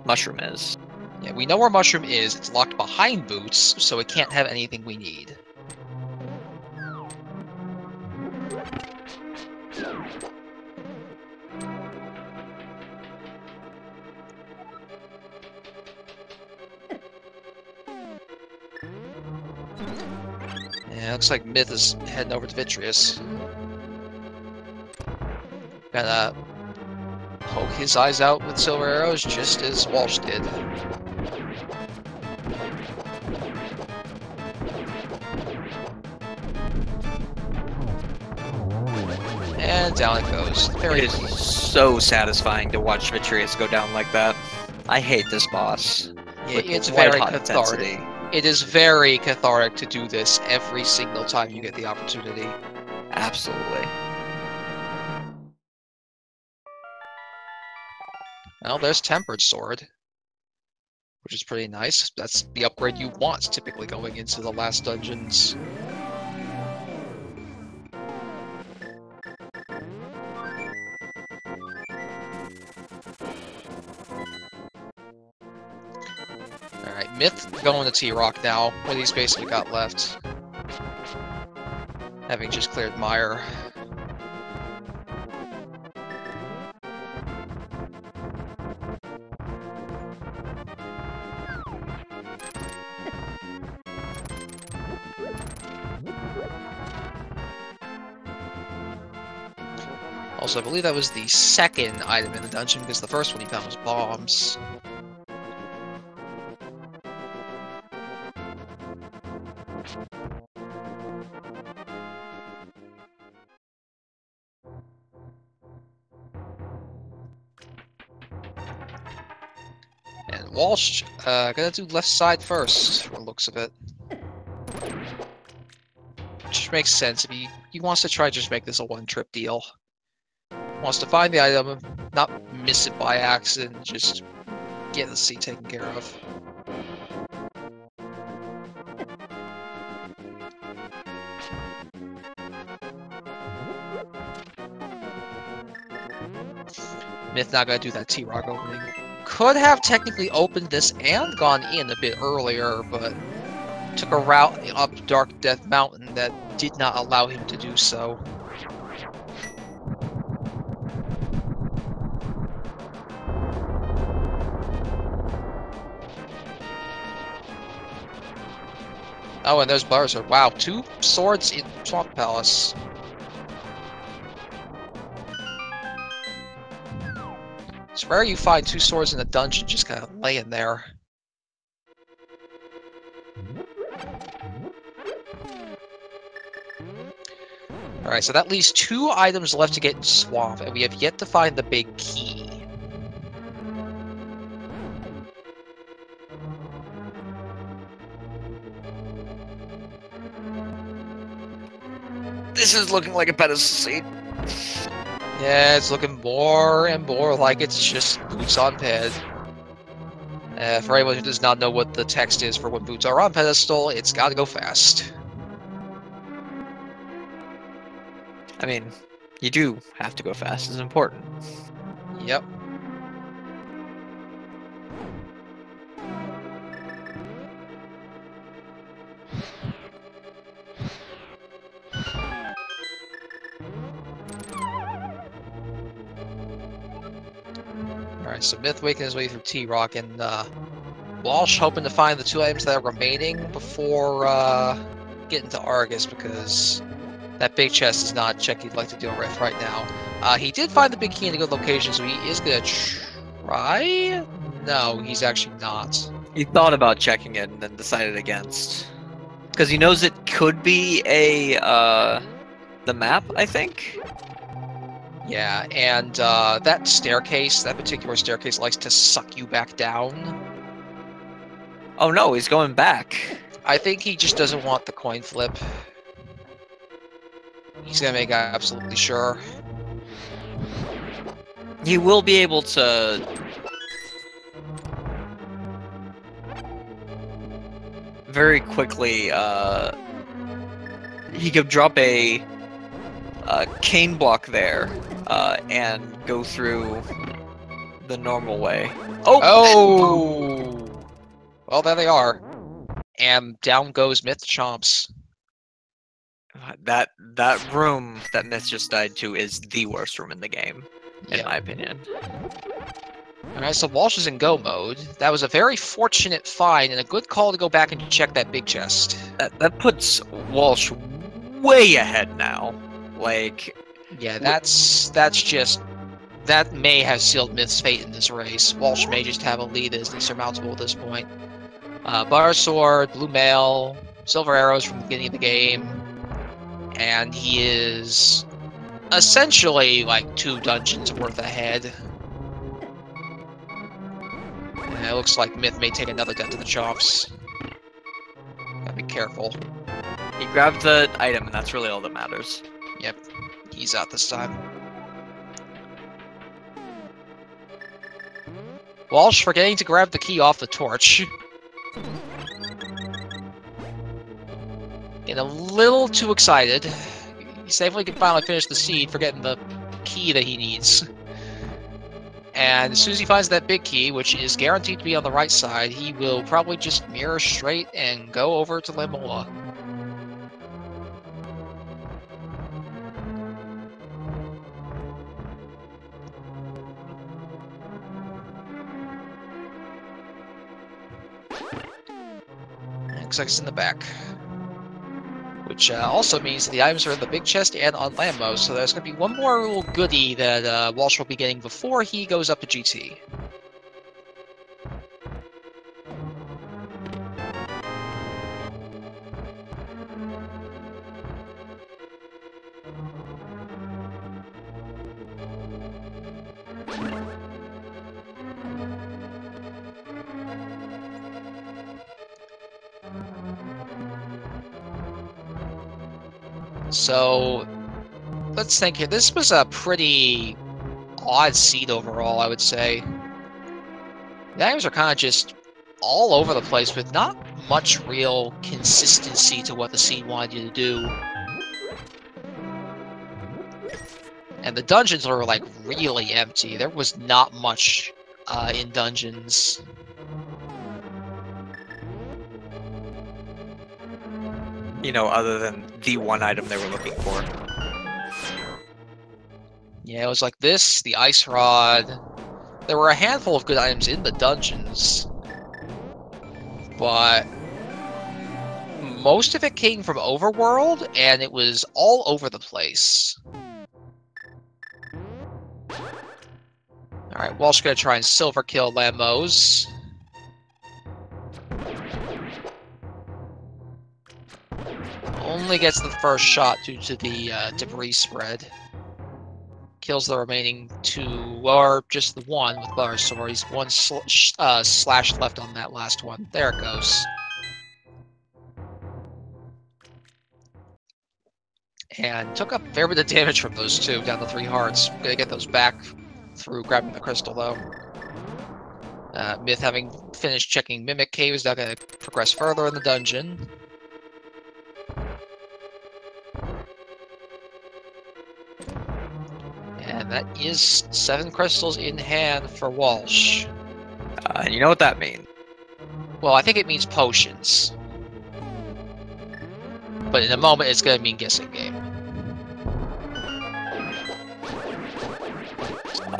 Speaker 1: Mushroom is.
Speaker 2: Yeah, we know where Mushroom is. It's locked behind boots, so it can't have anything we need. Yeah, looks like Myth is heading over to Vitreous. Gonna poke his eyes out with silver arrows, just as Walsh did. And down it goes. Very
Speaker 1: It is so satisfying to watch Vitreous go down like that. I hate this boss.
Speaker 2: Yeah, it's very cathartic. It is very cathartic to do this every single time you get the opportunity.
Speaker 1: Absolutely.
Speaker 2: Well, there's Tempered Sword, which is pretty nice. That's the upgrade you want, typically going into the last dungeons. Alright, Myth going to T-Rock now, what he's basically got left. Having just cleared Mire. Also, I believe that was the second item in the dungeon, because the first one he found was bombs. And Walsh, gonna do left side first, from the looks of it. Which makes sense. If he wants to try to just make this a one-trip deal. Wants to find the item, not miss it by accident, just get the seat taken care of. Myth not gonna do that T-Rock opening. Could have technically opened this and gone in a bit earlier, but took a route up Dark Death Mountain that did not allow him to do so. Oh, and there's Buzzard. Wow, 2 swords in Swamp Palace. It's rare you find 2 swords in a dungeon just kind of laying there. Alright, so that leaves 2 items left to get in Swamp, and we have yet to find the big key.
Speaker 1: This is looking like a pedestal seat.
Speaker 2: Yeah, it's looking more and more like it's just boots on ped. For anyone who does not know what the text is for when boots are on pedestal, it's gotta go fast.
Speaker 1: I mean, you do have to go fast. It's important.
Speaker 2: Yep. Alright, so Myth waking his way through T-Rock, and Walsh hoping to find the 2 items that are remaining before getting to Argus, because that big chest is not a check he'd like to deal with right now. He did find the big key in a good location, so he is gonna try? No, he's actually not.
Speaker 1: He thought about checking it and then decided against. Because he knows it could be the map, I think?
Speaker 2: Yeah, and that staircase, that particular staircase, likes to suck you back down.
Speaker 1: Oh no, he's going back.
Speaker 2: I think he just doesn't want the coin flip. He's gonna make absolutely sure.
Speaker 1: He will be able to... very quickly, he could drop a cane block there, and go through the normal way. Oh!
Speaker 2: Oh! Well, there they are. And down goes Myth Chomps.
Speaker 1: That room that Myth just died to is the worst room in the game, in my opinion.
Speaker 2: Alright, so Walsh is in go mode. That was a very fortunate find and a good call to go back and check that big chest.
Speaker 1: That puts Walsh way ahead now. Like...
Speaker 2: Yeah, that's just... That may have sealed Myth's fate in this race. Walsh may just have a lead that is insurmountable at this point. Bar Sword, Blue Mail, Silver Arrows from the beginning of the game. And he is essentially like 2 dungeons worth ahead. And it looks like Myth may take another dent to the chops. Gotta be careful.
Speaker 1: He grabbed the item, and that's really all that matters.
Speaker 2: Yep, he's out this time. Walsh forgetting to grab the key off the torch. Getting a little too excited. He safely can finally finish the seed, forgetting the key that he needs. And as soon as he finds that big key, which is guaranteed to be on the right side, he will probably just mirror straight and go over to Lemola. Looks like it's in the back. Which also means that the items are in the big chest and on Lambo, so there's going to be one more little goodie that Walsh will be getting before he goes up to GT. So, let's think here. This was a pretty odd seed overall, I would say. The items are kind of just all over the place with not much real consistency to what the seed wanted you to do. And the dungeons were, like, really empty. There was not much in dungeons.
Speaker 1: You know, other than the one item they were looking for.
Speaker 2: Yeah, it was like this, the ice rod. There were a handful of good items in the dungeons, but most of it came from Overworld, and it was all over the place. Alright, Walsh gonna try and silver kill Lambos. Only gets the first shot due to the debris spread. Kills the remaining two, or just the one with Butter's sword. He's one slash left on that last one. There it goes. And took a fair bit of damage from those two, down to 3 hearts. Gonna get those back through grabbing the crystal, though. Myth, having finished checking Mimic Cave, is now gonna progress further in the dungeon. And that is 7 crystals in hand for Walsh.
Speaker 1: And you know what that means?
Speaker 2: Well, I think it means potions. But in a moment, it's going to mean guessing game.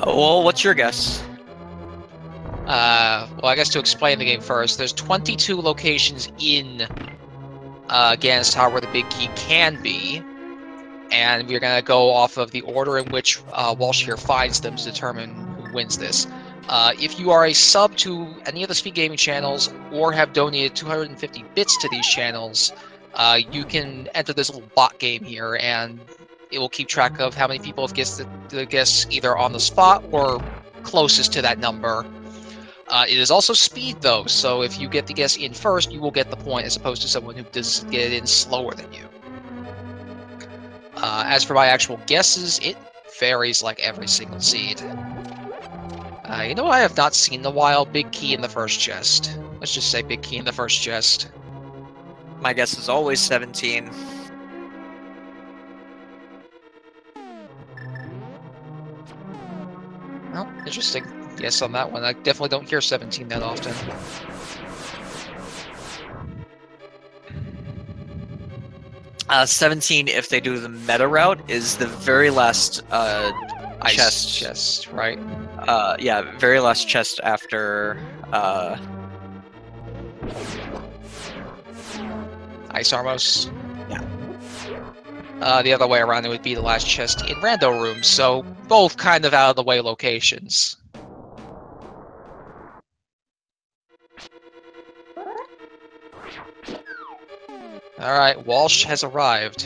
Speaker 1: Well, what's your guess?
Speaker 2: Well, I guess to explain the game first, there's 22 locations in Gan's Tower where the big key can be. And we're going to go off of the order in which Walsh here finds them to determine who wins this. If you are a sub to any of the Speed Gaming channels or have donated 250 bits to these channels, you can enter this little bot game here, and it will keep track of how many people have guessed the guess either on the spot or closest to that number. It is also speed, though, so if you get the guess in first, you will get the point as opposed to someone who does get it in slower than you. As for my actual guesses, it varies like every single seed. You know, I have not seen in a while. Big key in the first chest. Let's just say big key in the first chest.
Speaker 1: My guess is always 17.
Speaker 2: Well, interesting guess on that one. I definitely don't hear 17 that often.
Speaker 1: 17, if they do the meta route, is the very last
Speaker 2: chest, right?
Speaker 1: Yeah, very last chest after
Speaker 2: Ice Armos.
Speaker 1: Yeah.
Speaker 2: The other way around, it would be the last chest in Rando Room, so both kind of out of the way locations. Alright, Walsh has arrived.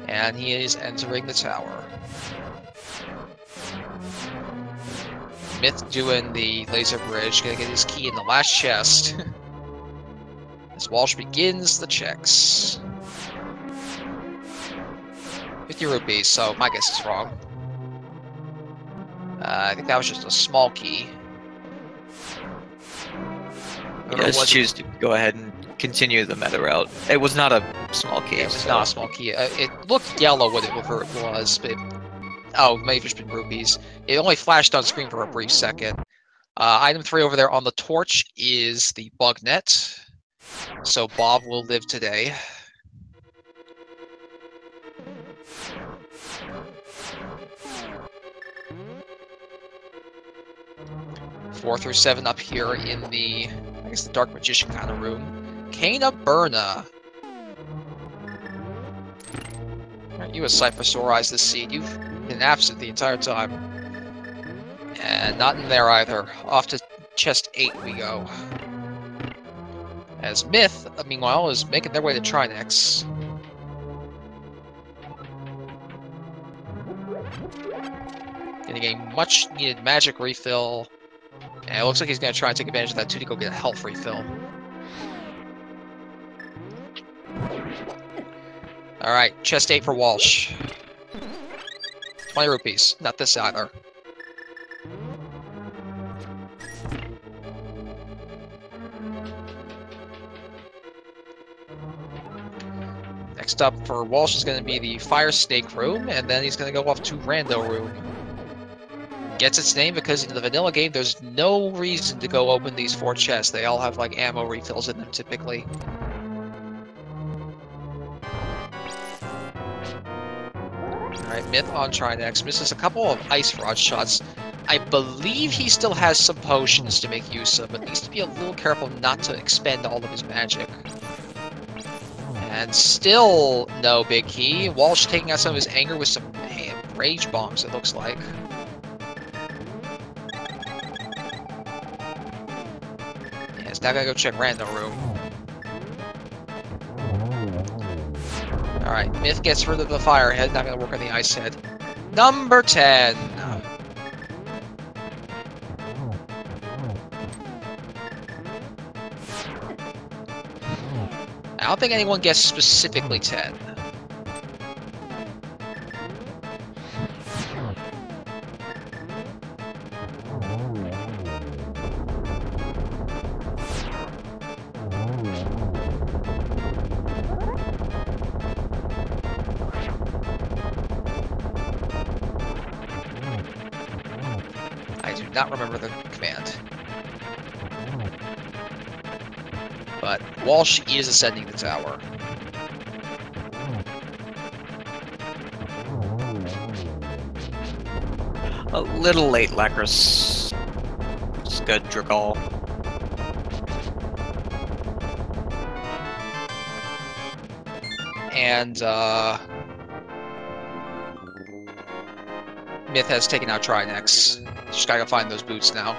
Speaker 2: And he is entering the tower. Myth doing the laser bridge, gonna get his key in the last chest. As Walsh begins the checks. 50 rupees, so my guess is wrong. I think that was just a small key.
Speaker 1: Yeah, let's choose to go ahead and continue the meta route. It was not a small key.
Speaker 2: It was not a small key. It looked yellow whatever it was, but oh, may have just been rupees. It only flashed on screen for a brief second. Item 3 over there on the torch is the bug net. So Bob will live today. Four through 7 up here in the, I guess, the Dark Magician kind of room. Cana Burna. Aren't you a Cyphosaurize this seed? You've been absent the entire time. And not in there either. Off to chest 8 we go. As Myth, meanwhile, is making their way to Trinex. Getting a much-needed magic refill. And it looks like he's going to try and take advantage of that too to go get a health refill. Alright, chest 8 for Walsh. 20 rupees. Not this either. Next up for Walsh is going to be the Fire Snake room, and then he's going to go off to Rando room. Gets its name because in the vanilla game, there's no reason to go open these 4 chests. They all have like ammo refills in them typically. Alright, Myth on Trinex. Misses a couple of Ice Rod shots. I believe he still has some potions to make use of, but needs to be a little careful not to expend all of his magic. And still no big key. Walsh taking out some of his anger with some rage bombs, it looks like. Yeah, he's now gotta go check Rando room. Alright, Myth gets rid of the fire head, not gonna work on the ice head. Number 10! I don't think anyone guessed specifically 10. I do not remember the command. But Walsh is ascending the tower.
Speaker 1: A little late, Lacris. It's good, Dragal.
Speaker 2: And Myth has taken out Trinex. Just gotta go find those boots now.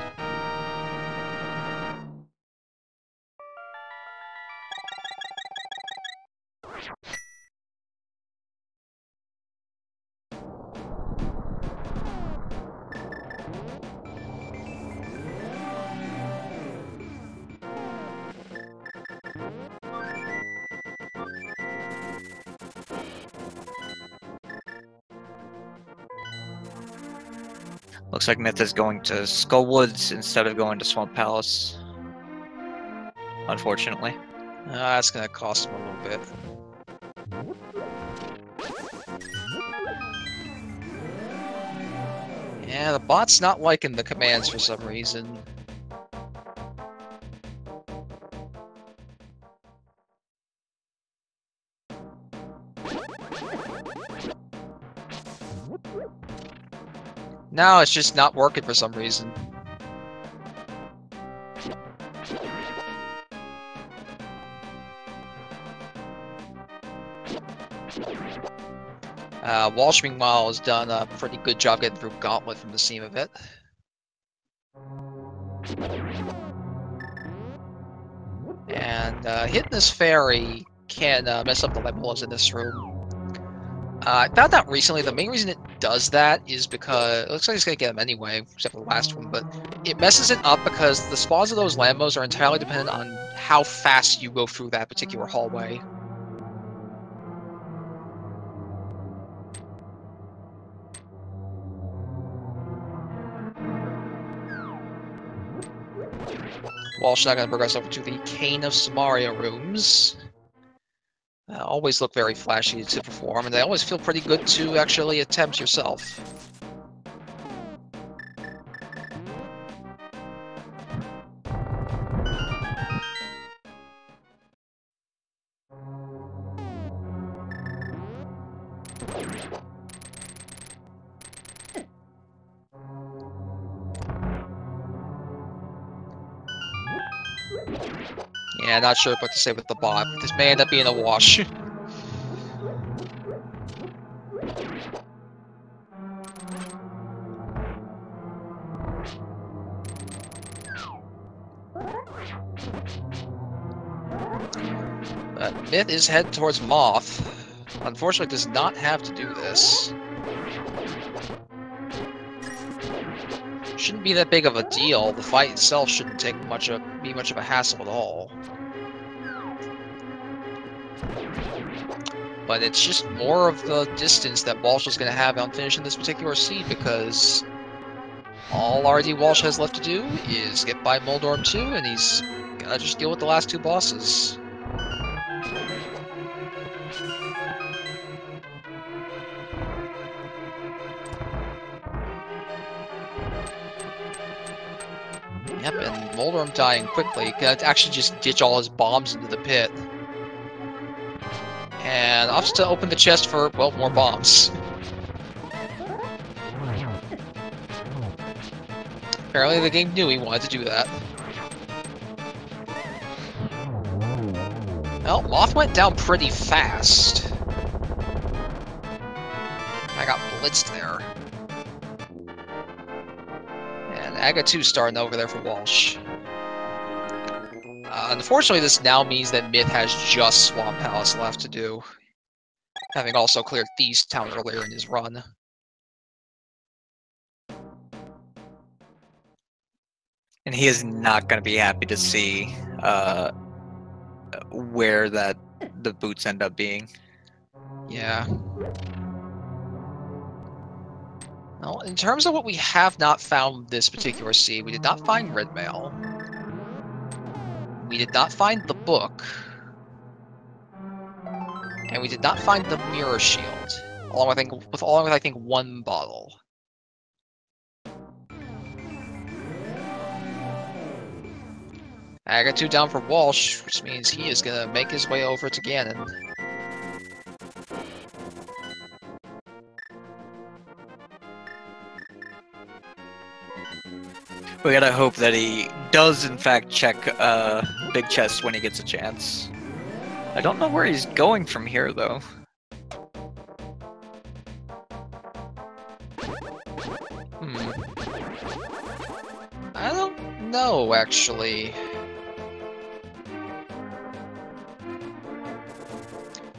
Speaker 1: Looks like Myth is going to Skullwoods instead of going to Swamp Palace. Unfortunately.
Speaker 2: That's gonna cost him a little bit. Yeah, the bot's not liking the commands for some reason. No, it's just not working for some reason. Walsh, meanwhile, has done a pretty good job getting through Gauntlet from the seam of it. And hitting this fairy can mess up the Lemulas in this room. I found out recently the main reason it does that is because it looks like it's going to get them anyway, except for the last one, but it messes it up because the spawns of those Lambos are entirely dependent on how fast you go through that particular hallway. Walsh is now going to progress over to the Cane of Samaria rooms. Always look very flashy to perform, and they always feel pretty good to actually attempt yourself. Yeah, not sure what to say with the bot. This may end up being a wash. But Myth is heading towards Moth. Unfortunately, does not have to do this. Shouldn't be that big of a deal. The fight itself shouldn't take be much of a hassle at all. But it's just more of the distance that Walsh is going to have on finishing this particular seed, because all rdwalshv has left to do is get by Moldorm 2, and he's got to just deal with the last two bosses. Yep, and Moldorm dying quickly. Could actually just ditch all his bombs into the pit. And opts to open the chest for, well, more bombs. Apparently the game knew he wanted to do that. Well, Moth went down pretty fast. I got blitzed there. And Aga 2 starting over there for Walsh. Unfortunately, this now means that Myth has just Swamp Palace left to do, having also cleared Thieves Town earlier in his run.
Speaker 1: And he is not going to be happy to see where the boots end up being.
Speaker 2: Yeah. Well, in terms of what we have not found this particular seed, we did not find Red Mail. We did not find the book. And we did not find the mirror shield. Along with I think one bottle. I got 2 down for Walsh, which means he is gonna make his way over to Ganon.
Speaker 1: We gotta hope that he does in fact check big chest when he gets a chance. I don't know where he's going from here though.
Speaker 2: I don't know actually.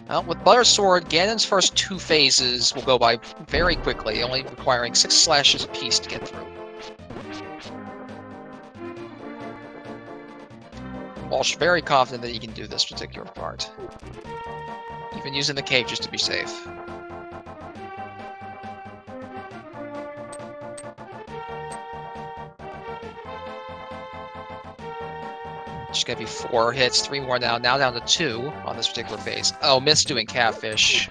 Speaker 2: Well, with Butter Sword, Ganon's first 2 phases will go by very quickly, only requiring 6 slashes apiece to get through. Walsh very confident that he can do this particular part. Even using the cave just to be safe. Just gonna be 4 hits, 3 more now down to 2 on this particular phase. Oh, Myth's doing Catfish.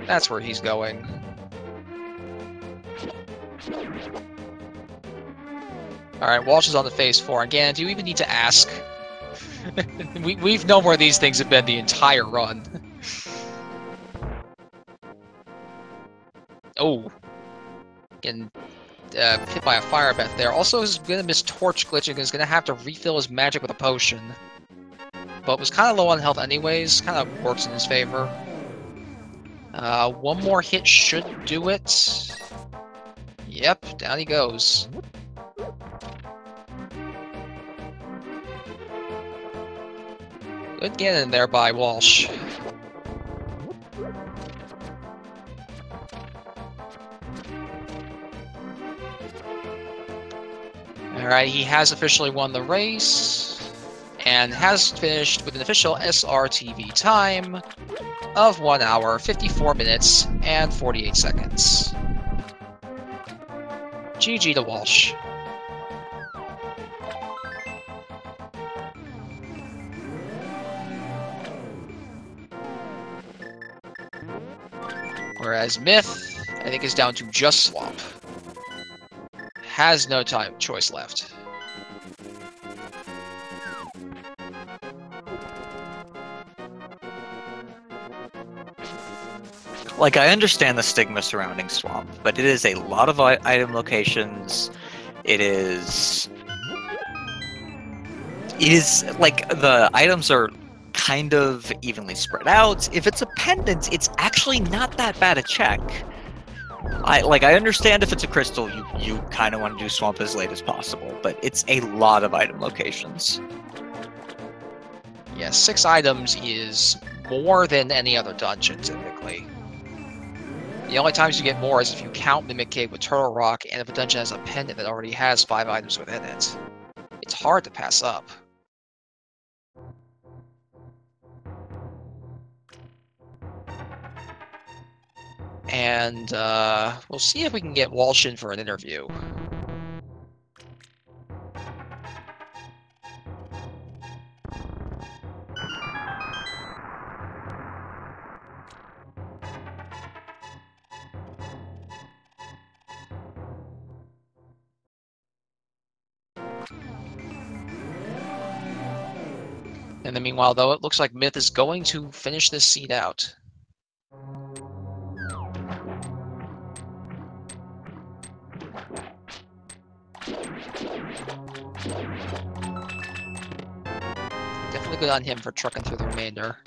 Speaker 2: That's where he's going. Alright, Walsh is on the phase 4. Again, do you even need to ask? We've known where these things have been the entire run. Oh. Getting hit by a fire breath there. Also, is going to miss torch glitching and is going to have to refill his magic with a potion. But was kind of low on health anyways. Kind of works in his favor. 1 more hit should do it. Yep, down he goes. Good Ganon there by Walsh. Alright, he has officially won the race, and has finished with an official SRTV time of 1 hour, 54 minutes, and 48 seconds. GG to Walsh. Whereas Myth, I think, is down to just Swamp. Has no choice left.
Speaker 1: Like, I understand the stigma surrounding Swamp, but it is a lot of item locations. It is, like, the items are kind of evenly spread out. If it's a pendant, it's actually not that bad a check. I understand if it's a crystal, you kind of want to do Swamp as late as possible, but it's a lot of item locations.
Speaker 2: Yeah, 6 items is more than any other dungeon, typically. The only times you get more is if you count Mimic Cave with Turtle Rock, and if a dungeon has a pendant that already has 5 items within it. It's hard to pass up. And we'll see if we can get Walsh in for an interview. In the meanwhile, though, it looks like Myth is going to finish this seed out. Definitely good on him for trucking through the remainder.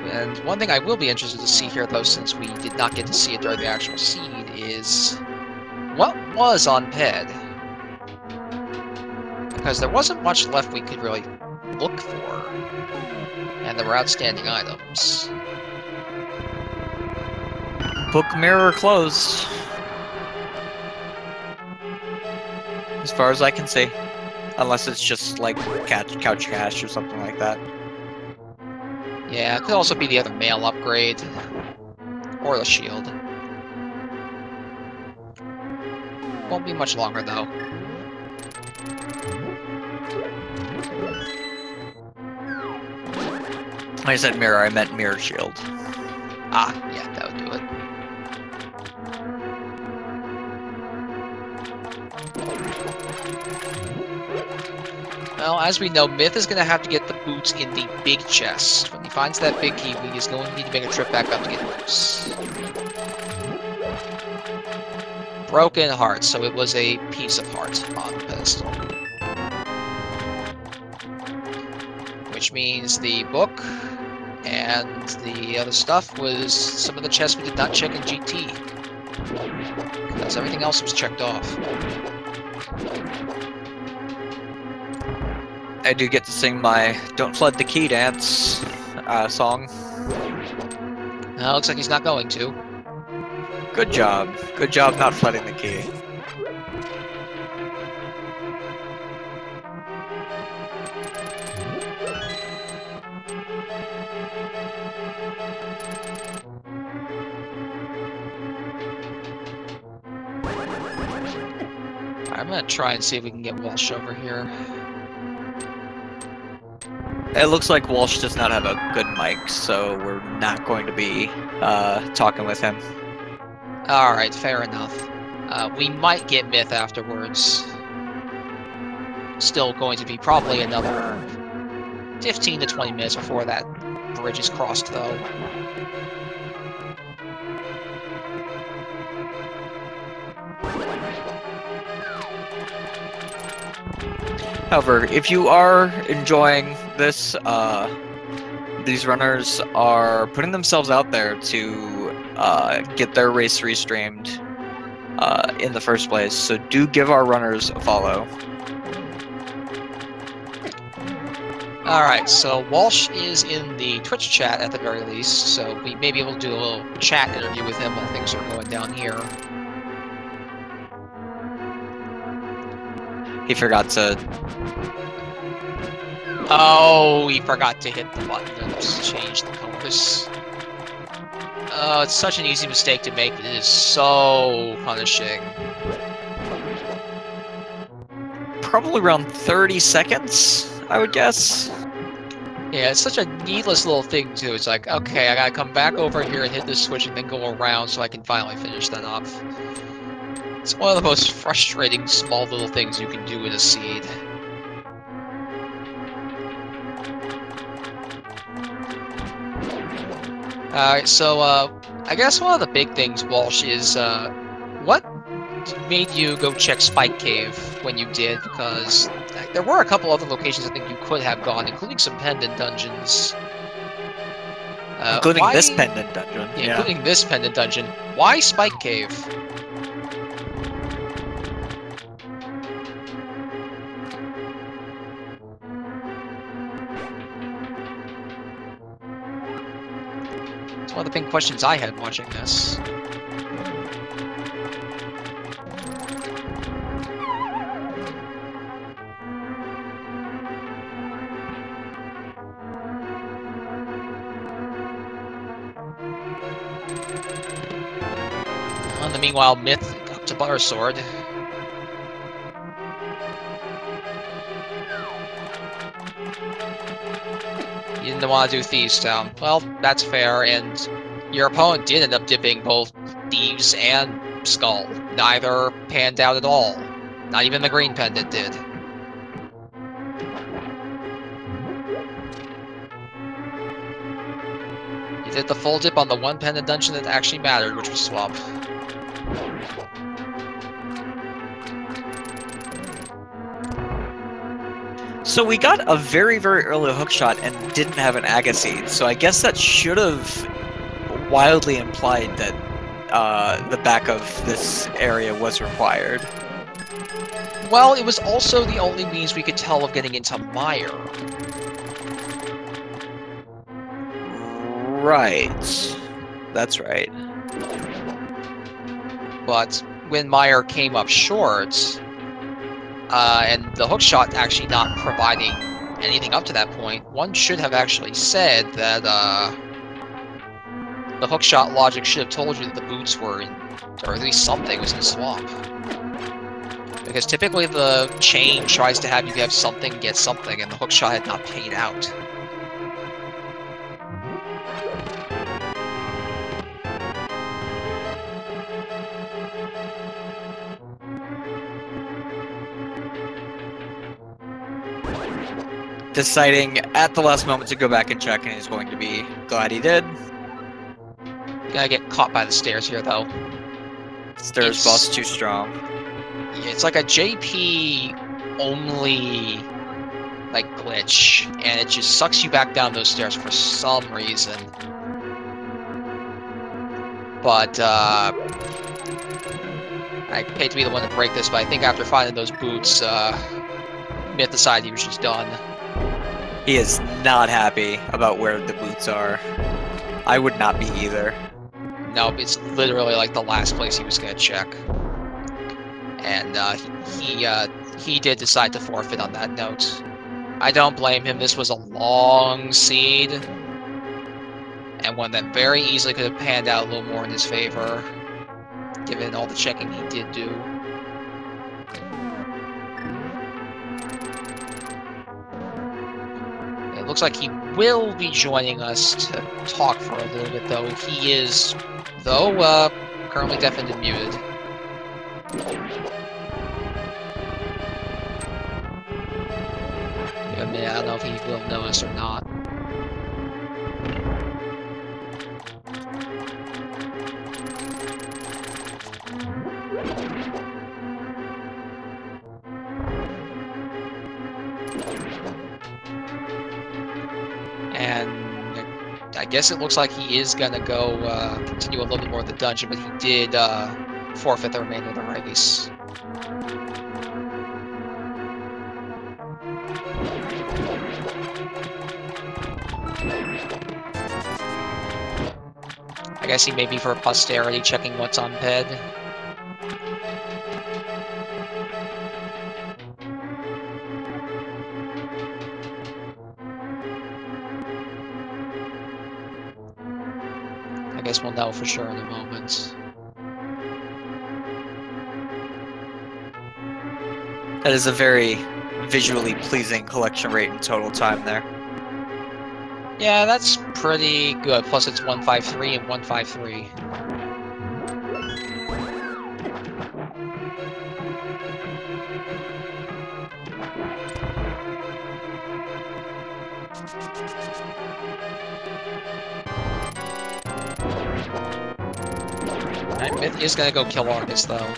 Speaker 2: And one thing I will be interested to see here, though, since we did not get to see it during the actual seed, is what was on PED? Because there wasn't much left we could really look for, and there were outstanding items.
Speaker 1: Book mirror closed. As far as I can see. Unless it's just like couch cash or something like that.
Speaker 2: Yeah, it could also be the other mail upgrade. Or the shield. Won't be much longer, though.
Speaker 1: When I said mirror, I meant mirror shield.
Speaker 2: Ah, yeah, that would do it. Well, as we know, Myth is going to have to get the boots in the big chest. When he finds that big key, he is going to need to make a trip back up to get boots. Broken heart, so it was a piece of heart on the pedestal. Which means the book and the other stuff was some of the chests we did not check in GT. Because everything else was checked off.
Speaker 1: I do get to sing my Don't Flood the Key dance song.
Speaker 2: Well, looks like he's not going to.
Speaker 1: Good job. Good job not flooding the key.
Speaker 2: I'm gonna try and see if we can get Walsh over here.
Speaker 1: It looks like Walsh does not have a good mic, so we're not going to be talking with him.
Speaker 2: Alright, fair enough. We might get Myth afterwards. Still going to be probably another 15 to 20 minutes before that bridge is crossed, though.
Speaker 1: However, if you are enjoying this, these runners are putting themselves out there to get their race restreamed in the first place, so do give our runners a follow.
Speaker 2: Alright, so Walsh is in the Twitch chat at the very least, so we may be able to do a little chat interview with him while things are going down here.
Speaker 1: He forgot to...
Speaker 2: Oh, he forgot to hit the button and change the colors. Oh, it's such an easy mistake to make, but it is so punishing.
Speaker 1: Probably around 30 seconds, I would guess.
Speaker 2: Yeah, it's such a needless little thing, too. It's like, okay, I gotta come back over here and hit this switch and then go around so I can finally finish that up. It's one of the most frustrating small little things you can do in a seed. Alright, so, I guess one of the big things, Walsh, is, what made you go check Spike Cave when you did? Because there were a couple other locations I think you could have gone, including some pendant dungeons.
Speaker 1: Including this pendant dungeon.
Speaker 2: Yeah, including this pendant dungeon. Why Spike Cave? It's one of the big questions I had watching this. In the meanwhile, Myth up to Buttersword. You didn't want to do Thieves Town. Well, that's fair, and your opponent did end up dipping both Thieves and Skull. Neither panned out at all. Not even the green pendant did. You did the full dip on the one pendant dungeon that actually mattered, which was Swamp.
Speaker 1: So we got a very, very early hookshot and didn't have an Agassiz, so I guess that should have wildly implied that the back of this area was required.
Speaker 2: Well, it was also the only means we could tell of getting into Mire.
Speaker 1: Right. That's right.
Speaker 2: But when Mire came up short, and the hookshot actually not providing anything up to that point, one should have actually said that the hookshot logic should have told you that the boots were in, or at least something was in the swamp. Because typically the chain tries to have you have something get something, and the hookshot had not paid out.
Speaker 1: Deciding at the last moment to go back and check, and he's going to be glad he did.
Speaker 2: Gotta get caught by the stairs here, though.
Speaker 1: Stairs boss too strong.
Speaker 2: Yeah, it's like a JP only like glitch, and it just sucks you back down those stairs for some reason. But I hate to be the one to break this, but I think after finding those boots, Myth decided he was just done.
Speaker 1: He is not happy about where the boots are. I would not be either.
Speaker 2: Nope, it's literally like the last place he was gonna check. And he did decide to forfeit on that note. I don't blame him. This was a long seed, and one that very easily could have panned out a little more in his favor, given all the checking he did do. It looks like he will be joining us to talk for a little bit, though. He is, though, currently deafened and muted. I mean, I don't know if he will know us or not. And I guess it looks like he is gonna go continue a little bit more of the dungeon, but he did forfeit the remainder of the race. I guess he may be for posterity, checking what's on PED. I guess we'll know for sure in a moment.
Speaker 1: That is a very visually pleasing collection rate in total time there.
Speaker 2: Yeah, that's pretty good. Plus it's 153 and 153. Alright, Myth is gonna go kill Argus though.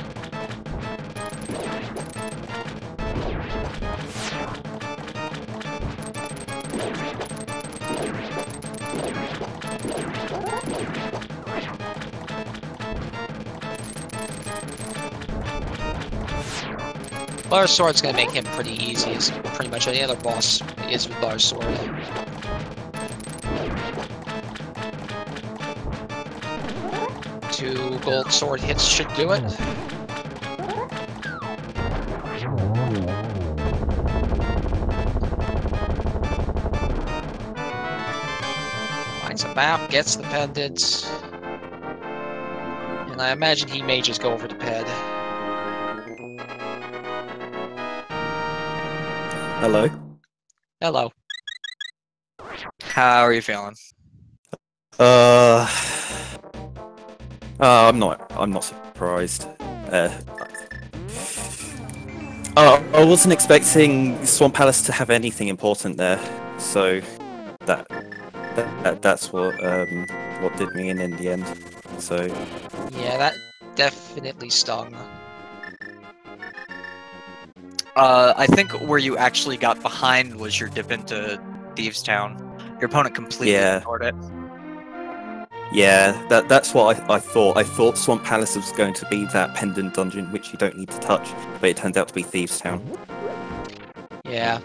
Speaker 2: Blar's Sword's gonna make him pretty easy, as pretty much any other boss is with Blar's Sword. Two gold sword hits should do it. Finds a map, gets the pendant. And I imagine he may just go over to Ped.
Speaker 3: Hello.
Speaker 2: Hello.
Speaker 1: How are you feeling?
Speaker 3: I'm not surprised. I wasn't expecting Swamp Palace to have anything important there, so that's what did me in the end. So
Speaker 2: Yeah, that definitely stung.
Speaker 1: I think where you actually got behind was your dip into Thieves Town. Your opponent completely ignored it.
Speaker 3: Yeah, that's what I thought. I thought Swamp Palace was going to be that pendant dungeon which you don't need to touch, but it turned out to be Thieves Town.
Speaker 2: Yeah.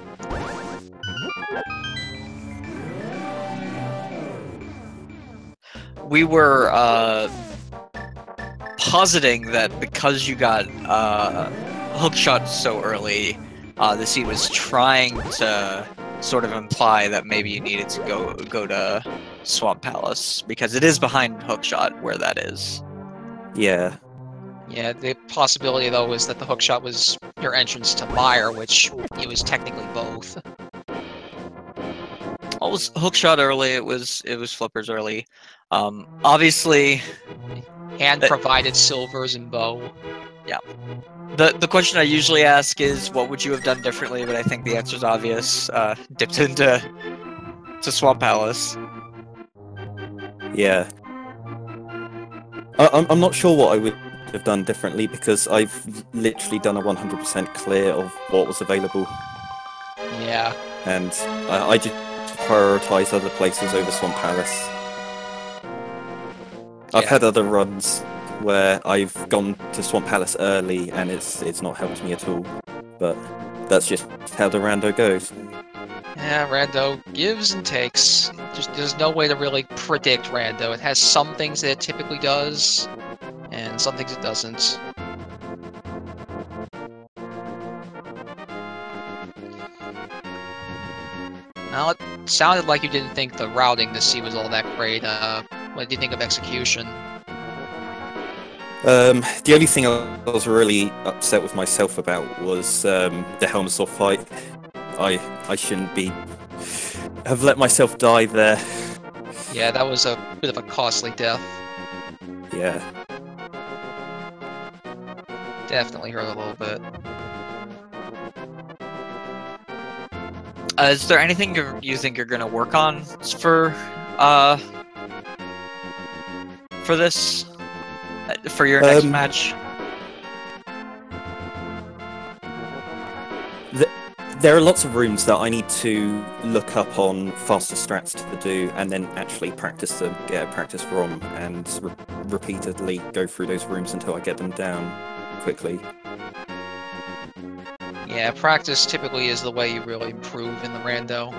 Speaker 1: We were positing that because you got hookshot so early, the sea was trying to sort of imply that maybe you needed to go to Swamp Palace, because it is behind hookshot where that is.
Speaker 3: Yeah.
Speaker 2: Yeah, the possibility though is that the hookshot was your entrance to Mire, which it was technically both.
Speaker 1: Well, it was hookshot early, it was flippers early. Obviously
Speaker 2: Hand provided silvers and bow.
Speaker 1: Yeah. The question I usually ask is, what would you have done differently? But I think the answer's obvious. Dipped into Swamp Palace.
Speaker 3: Yeah. I'm not sure what I would have done differently, because I've literally done a 100% clear of what was available.
Speaker 2: Yeah.
Speaker 3: And I just prioritize other places over Swamp Palace. I've had other runs where I've gone to Swamp Palace early and it's not helped me at all. But that's just how the rando goes.
Speaker 2: Yeah, Rando gives and takes. Just there's no way to really predict Rando. It has some things that it typically does, and some things it doesn't. Now, it sounded like you didn't think the routing this sea was all that great. What did you think of execution?
Speaker 3: The only thing I was really upset with myself about was the Helmsor fight. I shouldn't have let myself die there.
Speaker 2: Yeah, that was a bit of a costly death.
Speaker 3: Yeah.
Speaker 2: Definitely hurt a little bit.
Speaker 1: Is there anything you think you're gonna work on for this? For your next match?
Speaker 3: There are lots of rooms that I need to look up on faster strats to do, and then actually practice them, get a practice ROM, and repeatedly go through those rooms until I get them down quickly.
Speaker 2: Yeah, practice typically is the way you really improve in the rando.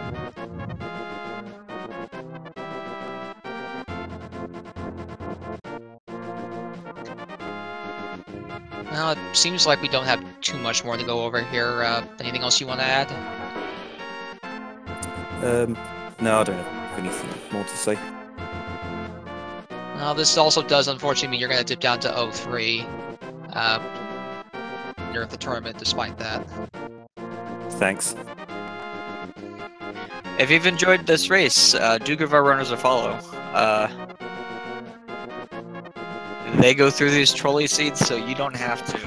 Speaker 2: It seems like we don't have too much more to go over here. Anything else you want to add?
Speaker 3: No, I don't have anything more to say.
Speaker 2: This also does unfortunately mean you're going to dip down to 03 near the tournament despite that.
Speaker 3: Thanks.
Speaker 1: If you've enjoyed this race, do give our runners a follow. They go through these trolley seeds, so you don't have to.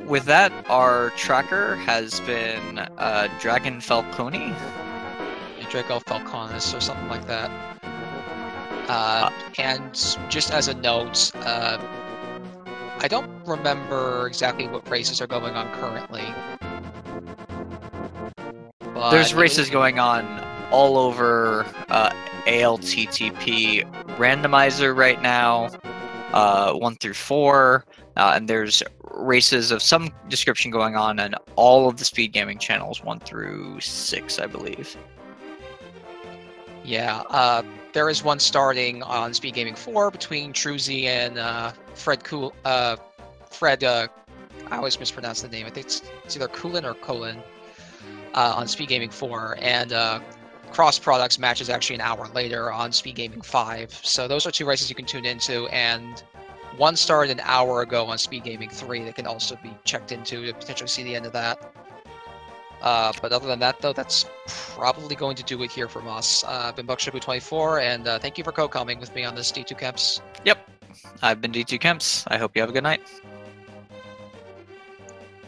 Speaker 1: With that, our tracker has been Dragon Falcone.
Speaker 2: Draco Falconis or something like that. And just as a note, I don't remember exactly what races are going on currently. But
Speaker 1: there's races going on all over ALTTP Randomizer right now, 1 through 4, and there's races of some description going on in all of the speed gaming channels 1 through 6, I believe.
Speaker 2: Yeah, there is one starting on Speed Gaming 4 between Truzy and Fred. I always mispronounce the name. I think it's either Kulin or Colin on Speed Gaming 4, and Cross Products match is actually an hour later on Speed Gaming 5. So those are 2 races you can tune into, and one started an hour ago on Speed Gaming 3 that can also be checked into to potentially see the end of that. But other than that, though, that's probably going to do it here from us. I've been BuckShibu24, and thank you for co-commenting with me on this D2 Kemps.
Speaker 1: Yep, I've been D2 Kemps. I hope you have a good night.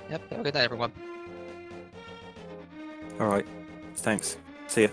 Speaker 2: Yep, have a good night, everyone.
Speaker 3: Alright, thanks. See ya.